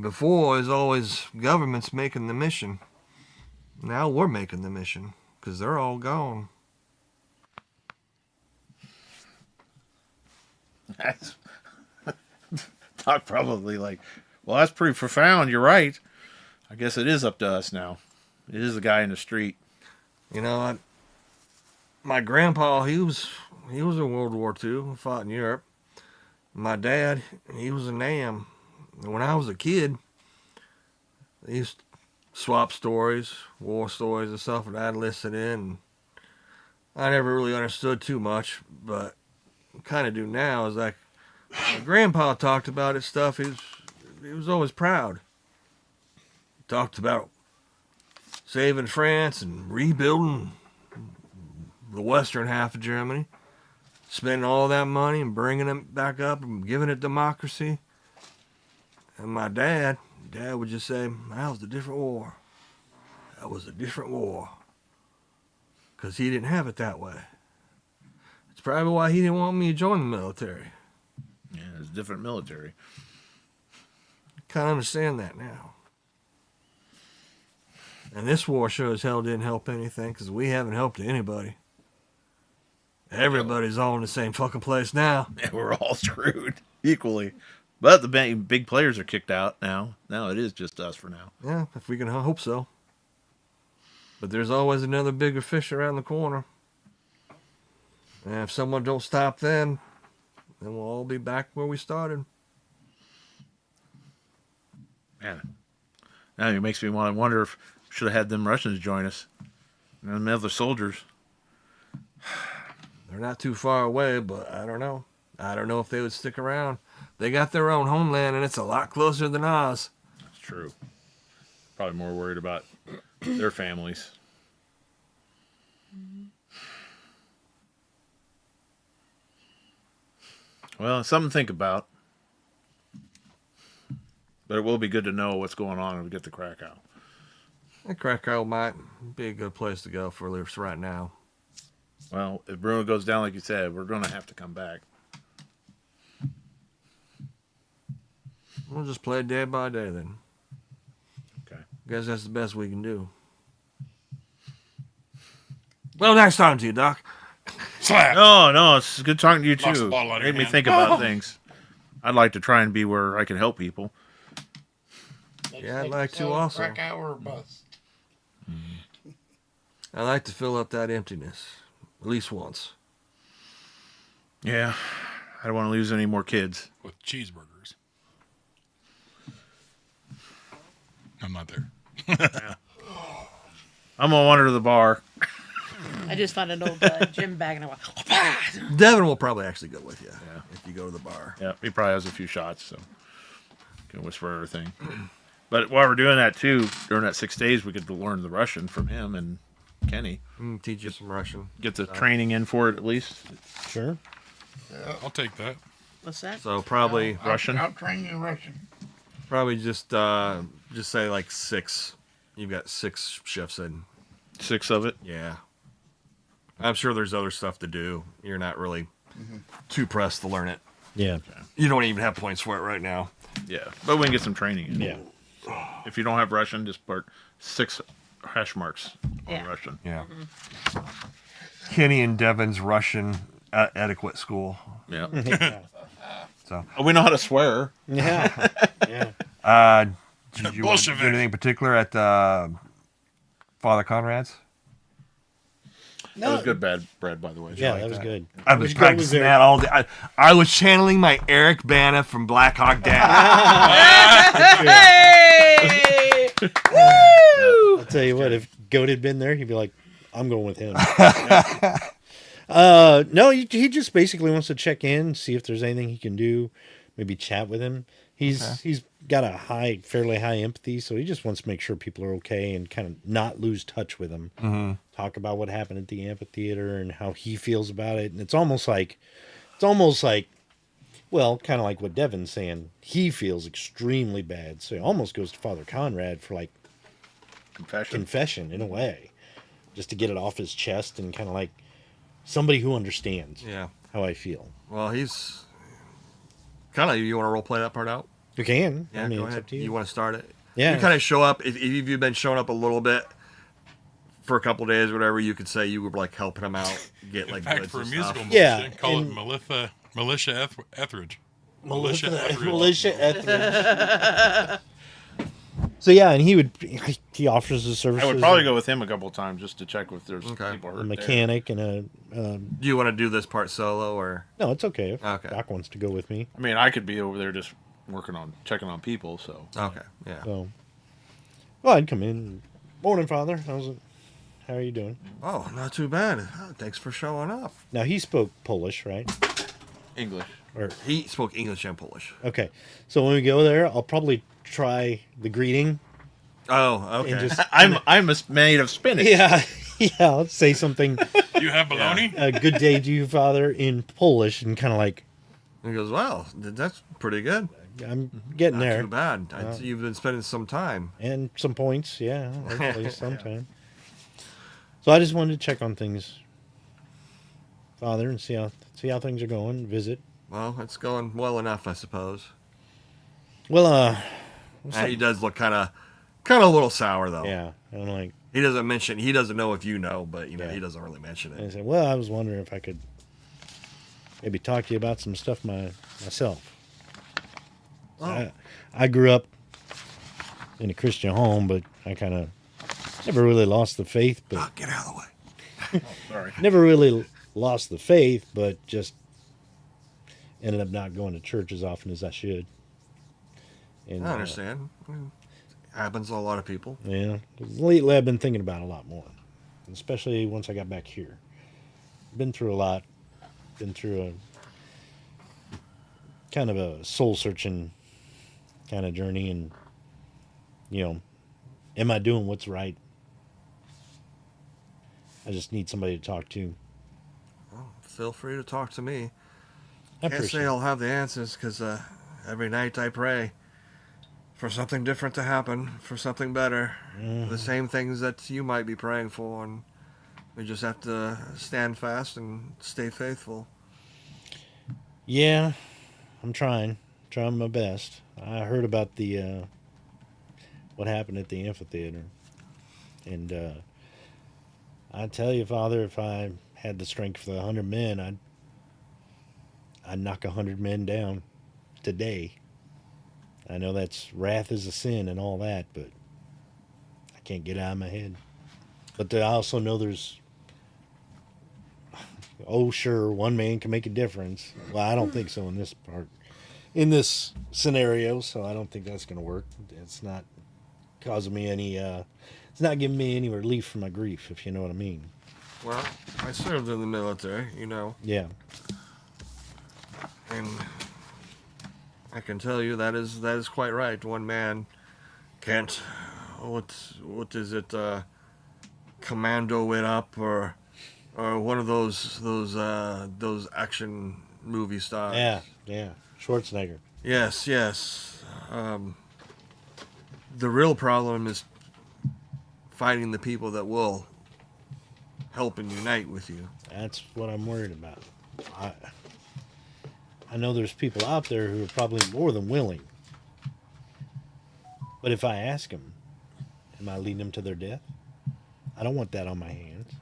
Before, is always governments making the mission. Now we're making the mission, because they're all gone. That's Doc probably like, well, that's pretty profound. You're right. I guess it is up to us now. It is the guy in the street. You know, my grandpa, he was in World War II, fought in Europe. My dad, he was a NAM. And when I was a kid, they used to swap stories, war stories and stuff that I'd listen in. I never really understood too much, but kind of do now is like my grandpa talked about it stuff. He was always proud. He talked about saving France and rebuilding the western half of Germany, spending all that money and bringing it back up and giving it democracy. And my dad would just say, that was a different war. That was a different war. Because he didn't have it that way. It's probably why he didn't want me to join the military. Yeah, it's different military. Kind of understand that now. And this war sure as hell didn't help anything because we haven't helped anybody. Everybody's all in the same fucking place now. And we're all screwed equally. But the big players are kicked out now. Now it is just us for now. Yeah, if we can hope so. But there's always another bigger fish around the corner. And if someone don't stop them, then we'll all be back where we started. Man, now it makes me want to wonder if we should have had them Russians join us. And them other soldiers. They're not too far away, but I don't know. I don't know if they would stick around. They got their own homeland, and it's a lot closer than ours. That's true. Probably more worried about their families. Well, something to think about. But it will be good to know what's going on when we get to Krakow. And Krakow might be a good place to go for at least right now. Well, if Bruno goes down like you said, we're going to have to come back. We'll just play day by day then. Okay. Guess that's the best we can do. Well, nice talking to you, Doc. Slap. No, it's good talking to you Lost the too. bottle out of your Made me hand. think about things. I'd like to try and be where I can help people. Yeah, I'd like to also. Krakow or bust. I like to fill up that emptiness. At least once. Yeah, I don't want to lose any more kids. With cheeseburgers. I'm not there. I'm gonna wander to the bar. I just found an old gym bag and I went. Devin will probably actually go with you if you go to the bar. Yeah, he probably has a few shots, so can whisper everything. But while we're doing that too, during that 6 days, we could learn the Russian from him and Kenny. Teach you some Russian. Get the training in for it at least. Sure. Yeah. I'll take that. What's that? So probably Russian? I'll train you in Russian. probably just say like 6. You've got 6 shifts in. 6 of it. Yeah. I'm sure there's other stuff to do. You're not really too pressed to learn it. Yeah. You don't even have points for it right now. Yeah, but we can get some training in. Yeah. If you don't have Russian, just put 6 hash marks on Yeah. Russian. Yeah. Kenny and Devin's Russian etiquette school. Yeah. So We know how to swear. Yeah. Yeah. did you want to do anything particular at Father Conrad's? That was good bread, by the way. Yeah, that was good. I was It was practicing very- that all day. I was channeling my Eric Bana from Black Hawk Down. Hey! Woo! I'll tell you what, if Goat had been there, he'd be like, I'm going with him. No, he just basically wants to check in, see if there's anything he can do, maybe chat with him. He's got a fairly high empathy, so he just wants to make sure people are okay and kind of not lose touch with him. Mm-hmm. Talk about what happened at the amphitheater and how he feels about it. And it's almost like, well, kind of like what Devin's saying. He feels extremely bad, so he almost goes to Father Conrad for like confession in a way, just to get it off his chest and kind of like somebody who understands how I feel. Well, he's kind of. You want to role play that part out? You can. Yeah, I mean, go it's ahead. up to you. You want to start it? Yeah. You kind of show up. If you've been showing up a little bit for a couple of days, or whatever, you could say you were like helping him out, get like In fact, goods for a and musical stuff. Yeah, call and- it Militia Etheridge. Militia Etheridge. So yeah, and he offers his services. I would probably go with him a couple of times just to check if there's people hurt. a mechanic and a. Do you want to do this part solo or? No, it's okay if Okay. Doc wants to go with me. I mean, I could be over there just checking on people. So Okay, yeah. So, well, I'd come in. Morning, Father. How are you doing? Oh, not too bad. Oh, thanks for showing up. Now he spoke Polish, right? English. Or He spoke English and Polish. okay. So when we go there, I'll probably try the greeting. Oh, okay. And just I'm made of spinach. yeah. I'll say something. You have bologna? Good day to you, Father, in Polish, and kind of like He goes, well, that's pretty good. I'm getting Not there. too bad. You've been spending some time. And some points, yeah, hopefully sometime. So I just wanted to check on things, Father, and see how things are going. Visit. Well, it's going well enough, I suppose. Well, He does look kind of a little sour though. yeah, I'm like, He doesn't mention. He doesn't know if you know, but Yeah. he doesn't really mention I it. said, well, I was wondering if I could maybe talk to you about some stuff myself. Oh. I grew up in a Christian home, but I kind of never really lost the faith. But Oh, get out of the way. Sorry. never really lost the faith, but just ended up not going to church as often as I should. And I understand. Happens to a lot of people. yeah, lately I've been thinking about it a lot more, especially once I got back here. Been through a lot. Been through a kind of a soul searching kind of journey, and am I doing what's right? I just need somebody to talk to. Well, feel free to talk to me. I Can't say appreciate it. I'll have the answers because every night I pray for something different to happen, for something better. The same things that you might be praying for, and we just have to stand fast and stay faithful. Yeah, I'm trying my best. I heard about the what happened at the amphitheater, and I tell you, Father, if I had the strength for the 100 men, I'd knock 100 men down today. I know that's wrath is a sin and all that, but I can't get it out of my head. But I also know there's, oh sure, one man can make a difference. Well, I don't think so in this scenario, so I don't think that's going to work. It's not causing me any, it's not giving me any relief from my grief, if you know what I mean. Well, I served in the military, you know. Yeah. And I can tell you that is quite right. One man can't, what is it, commando it up or one of those action movie stars. Yeah. Schwarzenegger. Yes. The real problem is finding the people that will help and unite with you. That's what I'm worried about. I know there's people out there who are probably more than willing. But if I ask them, am I leading them to their death? I don't want that on my hands.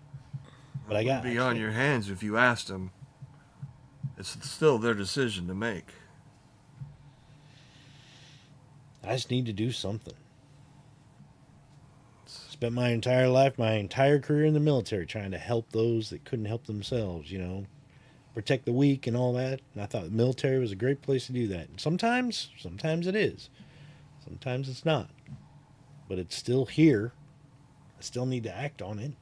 But I got be on your hands if you asked them. It's still their decision to make. I just need to do something. Spent my entire life, my entire career in the military trying to help those that couldn't help themselves, you know. Protect the weak and all that. And I thought the military was a great place to do that. And sometimes it is. Sometimes it's not. But it's still here. I still need to act on it.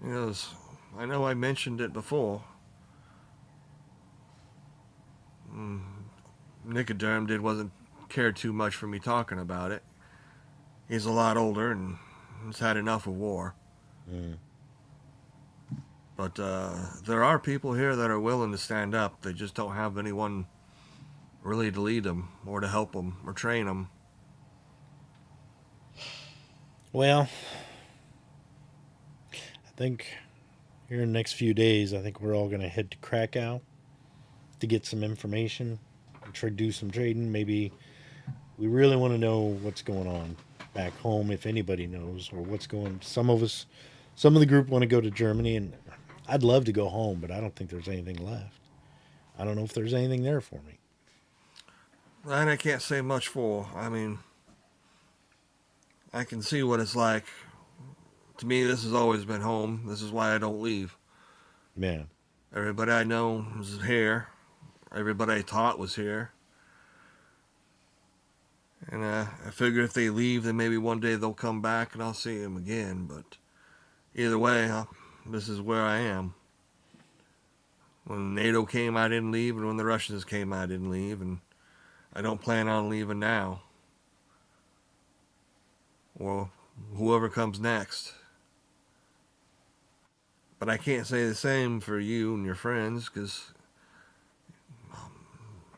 Yes, I know I mentioned it before. Nicoderm wasn't care too much for me talking about it. He's a lot older and has had enough of war. But there are people here that are willing to stand up. They just don't have anyone really to lead them or to help them or train them. Well, I think here in the next few days, I think we're all going to head to Krakow to get some information and try to do some trading. Maybe we really want to know what's going on back home, if anybody knows, or what's going. Some of the group want to go to Germany, and I'd love to go home, but I don't think there's anything left. I don't know if there's anything there for me. That I can't say much for. I mean, I can see what it's like. To me, this has always been home. This is why I don't leave. Yeah. Everybody I know is here. Everybody I taught was here. And I figure if they leave, then maybe one day they'll come back and I'll see them again. But either way, this is where I am. When NATO came, I didn't leave. And when the Russians came, I didn't leave. And I don't plan on leaving now. Or whoever comes next. But I can't say the same for you and your friends, because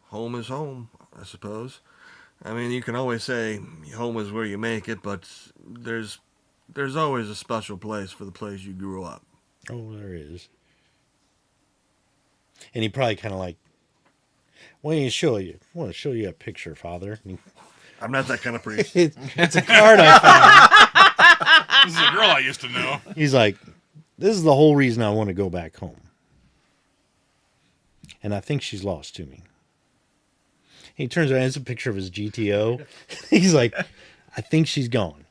home is home, I suppose. I mean, you can always say home is where you make it, but there's always a special place for the place you grew up. Oh, there is. And he probably kind of like, well, I want to show you a picture, Father. I'm not that kind of priest. It's a card I found. This is a girl I used to know. He's like, this is the whole reason I want to go back home. And I think she's lost to me. He turns around, it's a picture of his GTO. He's like, I think she's gone.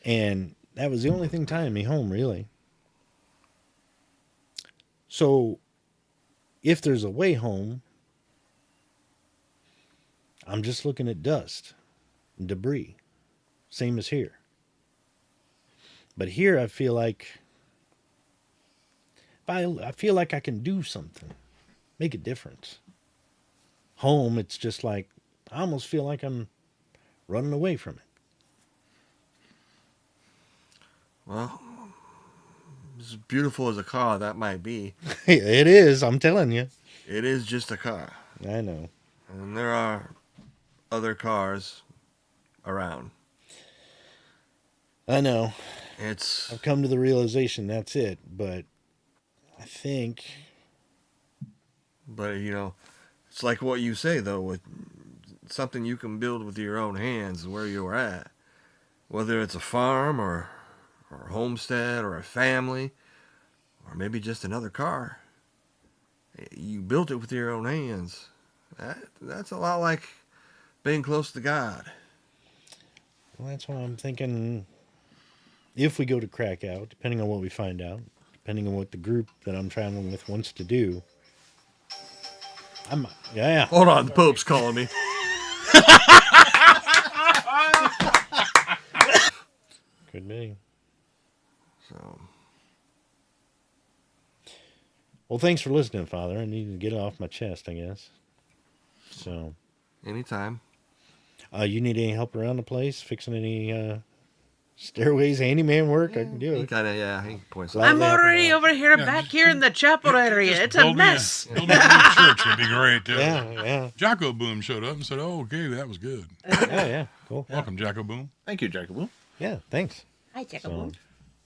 And that was the only thing tying me home, really. So, if there's a way home, I'm just looking at dust and debris. Same as here. But here I feel like I can do something. Make a difference. Home, it's just like, I almost feel like I'm running away from it. Well, as beautiful as a car that might be. It is, I'm telling you. It is just a car. I know. And there are other cars around. I know. I've come to the realization that's it, but I think. But, it's like what you say, though, with something you can build with your own hands where you're at. Whether it's a farm or a homestead or a family or maybe just another car. You built it with your own hands. That's a lot like being close to God. Well, that's why I'm thinking if we go to Krakow, depending on what we find out, depending on what the group that I'm traveling with wants to do, yeah. Hold on, the Pope's calling me. Could be. Well, thanks for listening, Father. I need to get it off my chest, I guess. So, anytime. You need any help around the place? Fixing any stairways, handyman work? I can do He it. kind of, he points out. I'm already over here back here in the chapel area. It's a Build me mess. build me a new church would be great. Yeah. Jocko Boom showed up and said, "Oh, okay, that was good. Yeah, cool. Welcome, Jocko Boom." Thank you, Jacob. Yeah, thanks. Hi, Jacob. So,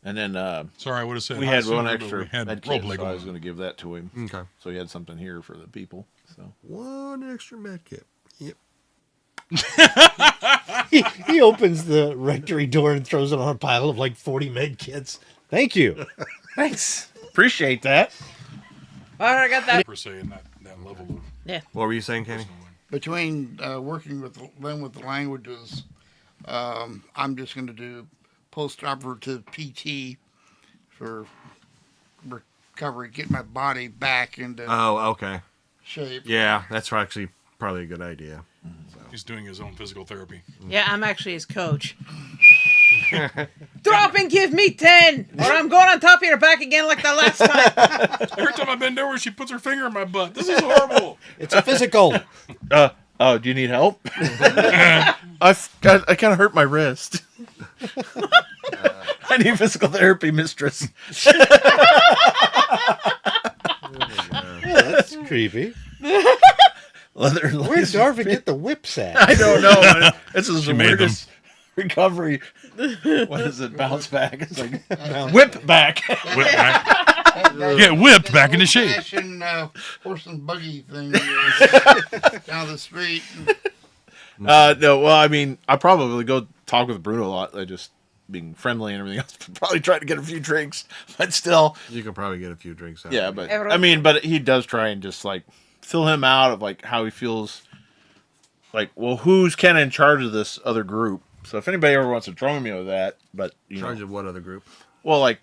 And then Sorry, I would have said we hi had one sooner, but extra we had med role kit, play so I going was going to give that to him. Okay. So he had something here for the people. So One extra med kit. Yep. he opens the rectory door and throws it on a pile of like 40 med kits. Thank you. thanks, appreciate that. Well, I got that. per se in that level of. Yeah. What were you saying, Kenny? Between working with them with the languages, I'm just going to do post-operative PT for recovery, get my body back into Oh, okay. shape. Yeah, that's actually probably a good idea. He's doing his own physical therapy. Yeah, I'm actually his coach. Drop and give me 10, or I'm going on top of your back again like the last time. Every time I bend over, she puts her finger in my butt. This is horrible. It's a physical. Oh, do you need help? I kind of hurt my wrist. I need physical therapy, mistress. That's creepy. Leather. Where'd Darvin get the whips at? I don't know. This is the made weirdest recovery. What is it? Bounce back. It's like whip back. Whip back. Get whipped back into shape. Fashion horse and buggy thing down the street. No, well, I mean, I probably go talk with Bruno a lot. I just being friendly and everything else. Probably try to get a few drinks, but still. You could probably get a few drinks out. Yeah, but I mean, but he does try and just like fill him out of like how he feels. Like, well, who's kind of in charge of this other group? So if anybody ever wants to join me with that, but you Charge know, of what other group? well, like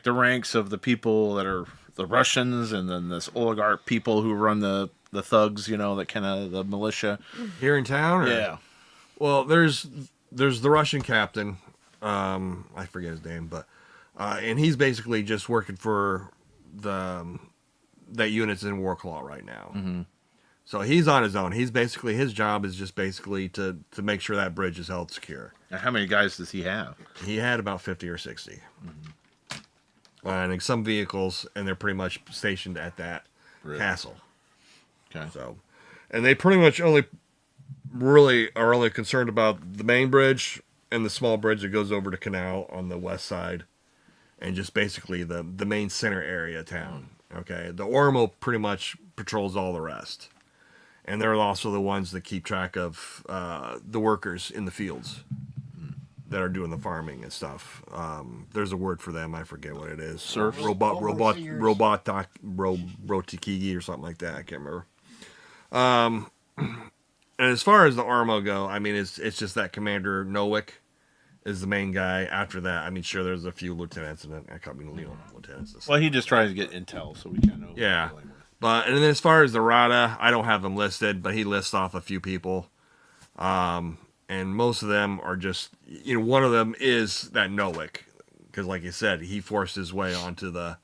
the ranks of the people that are the Russians, and then this oligarch people who run the thugs, you know, that kind of the militia Here in town? Or? Yeah. Well, there's the Russian captain. I forget his name, but and he's basically just working for that unit's in Warclaw right now. Mm-hmm. So he's on his own. He's basically, his job is just basically to make sure that bridge is held secure. Now, how many guys does he have? He had about 50 or 60. Mm-hmm. And some vehicles, and they're pretty much stationed at that castle. Okay. So, and they pretty much really are only concerned about the main bridge and the small bridge that goes over to Canal on the west side, and just basically the main center area of town. Okay, the Ormo pretty much patrols all the rest, and they're also the ones that keep track of the workers in the fields that are doing the farming and stuff. There's a word for them. I forget what it is. Serfs? Robotikigi or something like that. I can't remember. And as far as the Ormo go, I mean, it's just that Commander Nowick is the main guy. After that, I mean, sure, there's a few lieutenants and a couple of lieutenants. Well, he just tries to get intel, so we kind of know. Yeah. But and then as far as the Rada, I don't have them listed, but he lists off a few people. And most of them are just, one of them is that Nowick, because like you said, he forced his way onto the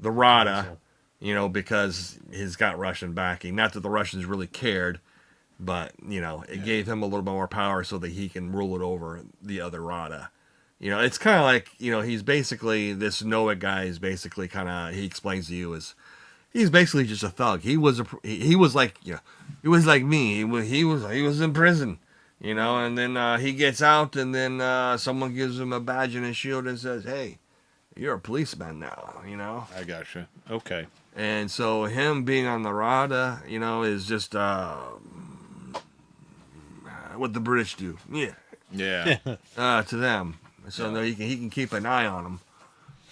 Rada, because he's got Russian backing. Not that the Russians really cared, but it gave him a little bit more power so that he can rule it over the other Rada. It's kind of like he's basically, this Nowick guy is basically kind of, he explains to you as, he's basically just a thug. He was like he was like me. He was in prison. And then he gets out, and then someone gives him a badge and a shield and says, "Hey, you're a policeman now." I gotcha. Okay. And so him being on the Rada, is just what the British do. Yeah. Yeah. To them, so he can keep an eye on them.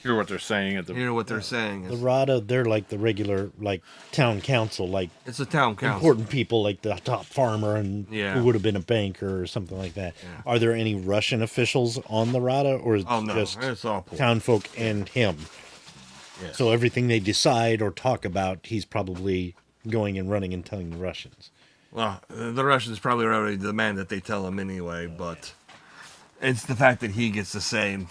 Hear what they're saying at the. Hear what they're saying. The Rada, they're like the regular, like town council, like it's a town council. Important people, like the top farmer and who would have been a banker or something like that. Yeah. Are there any Russian officials on the Rada, or is it no, just it's all town folk and him? Yeah. So everything they decide or talk about, he's probably going and running and telling the Russians. Well, the Russians probably already demand that they tell him anyway, but it's the fact that he gets to say, and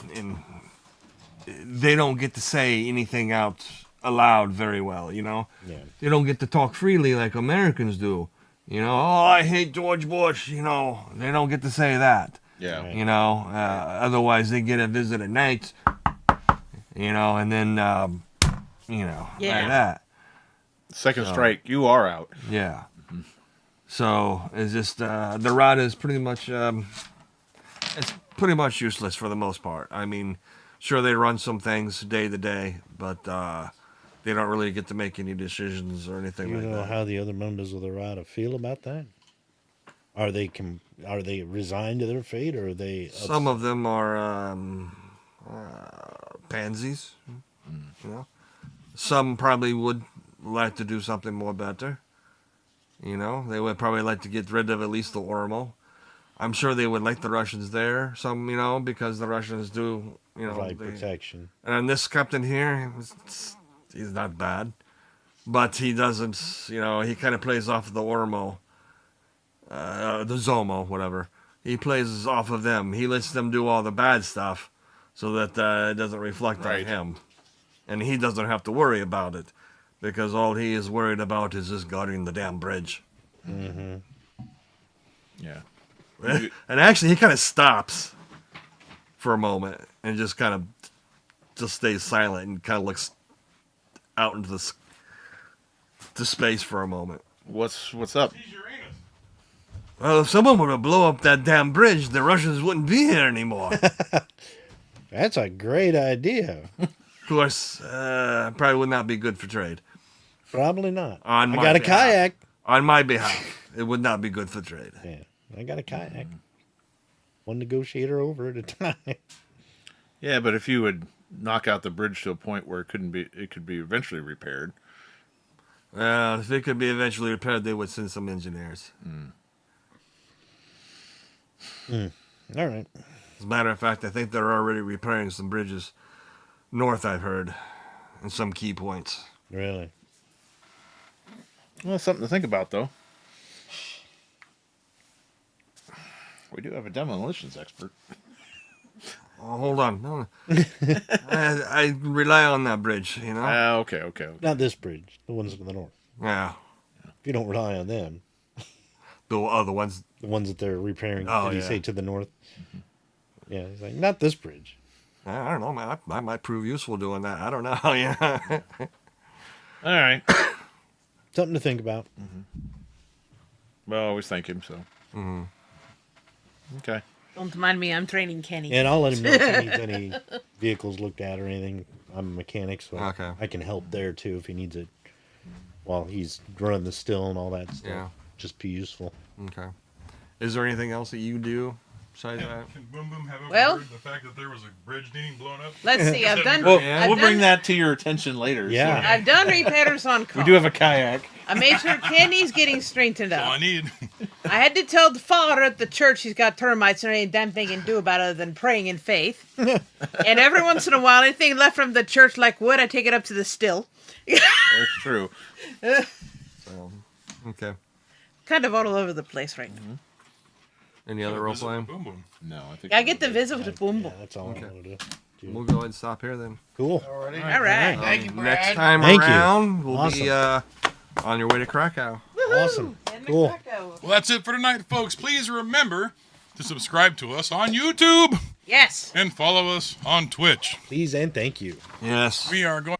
they don't get to say anything out allowed very well, you know. Yeah. They don't get to talk freely like Americans do. You know, oh, I hate George Bush, you know. They don't get to say that. Yeah. You know, otherwise they get a visit at night, you know, and then, you know, like that. Second strike, you are out. Yeah. So it's just the rod is pretty much it's pretty much useless for the most part. I mean, sure they run some things day to day, but they don't really get to make any decisions or anything like that. You know how the other members of the Rada feel about that? Are they resigned to their fate, or are they? Some of them are pansies, you know. Some probably would like to do something more better. You know, they would probably like to get rid of at least the Ormo. I'm sure they would like the Russians there, some, you know, because the Russians do, you know, provide protection. And this captain here, he's not bad, but he doesn't, you know, he kind of plays off the Ormo, the Zomo, whatever. He plays off of them. He lets them do all the bad stuff so that it doesn't reflect on him. And he doesn't have to worry about it because all he is worried about is just guarding the damn bridge. Mm-hmm. Yeah. And actually, he kind of stops for a moment and just kind of just stays silent and kind of looks out into the space for a moment. What's up? Well, if someone were to blow up that damn bridge, the Russians wouldn't be here anymore. That's a great idea. Of course, probably would not be good for trade. Probably not. I got a kayak. On my behalf, it would not be good for trade. Yeah, I got a kayak. One negotiator over at a time. Yeah, but if you would knock out the bridge to a point where it could be eventually repaired. Well, if it could be eventually repaired, they would send some engineers. All right. As a matter of fact, I think they're already repairing some bridges north, I've heard, and some key points. Really? Well, something to think about, though. We do have a demolitions expert. Oh, hold on. No. I rely on that bridge, you know? Okay. Not this bridge. The ones to the north. Yeah. If you don't rely on them. The ones... The ones that they're repairing. Oh, did he say to the north? Yeah, he's like, not this bridge. I don't know, man. I might prove useful doing that. I don't know. Yeah. All right. Something to think about. Well, I always thank him, so. Okay. Don't mind me, I'm training Kenny. And I'll let him know if he needs any vehicles looked at or anything. I'm a mechanic, so Okay. I can help there too if he needs it while he's running the still and all that stuff. Yeah. Just be useful. Okay. Is there anything else that you do besides that? Can Boom Boom have overheard Well- the fact that there was a bridge needing blown up? Let's see, I've done. Well, I've we'll done, bring that to your attention later. Yeah. I've done repairs on call. We do have a kayak. I made sure Kenny's getting strengthened That's all I up. need. I had to tell the father at the church he's got termites and there ain't damn thing he can do about it other than praying in faith. And every once in a while, anything left from the church like wood, I take it up to the still. That's true. Okay. Kind of all over the place right now. Any other role Visit playing? Boom Boom. No, I think. I get to visit with Boom Boom. Yeah, that's all I want to do. We'll go ahead and stop here then. Cool. Alrighty. All right. Thank you, Brad. Next time Thank you. around, we'll Awesome. be on your way to Krakow. Awesome. Cool. Well, that's it for tonight, folks. Please remember to subscribe to us on YouTube Yes. and follow us on Twitch. Please and thank you. Yes. We are going.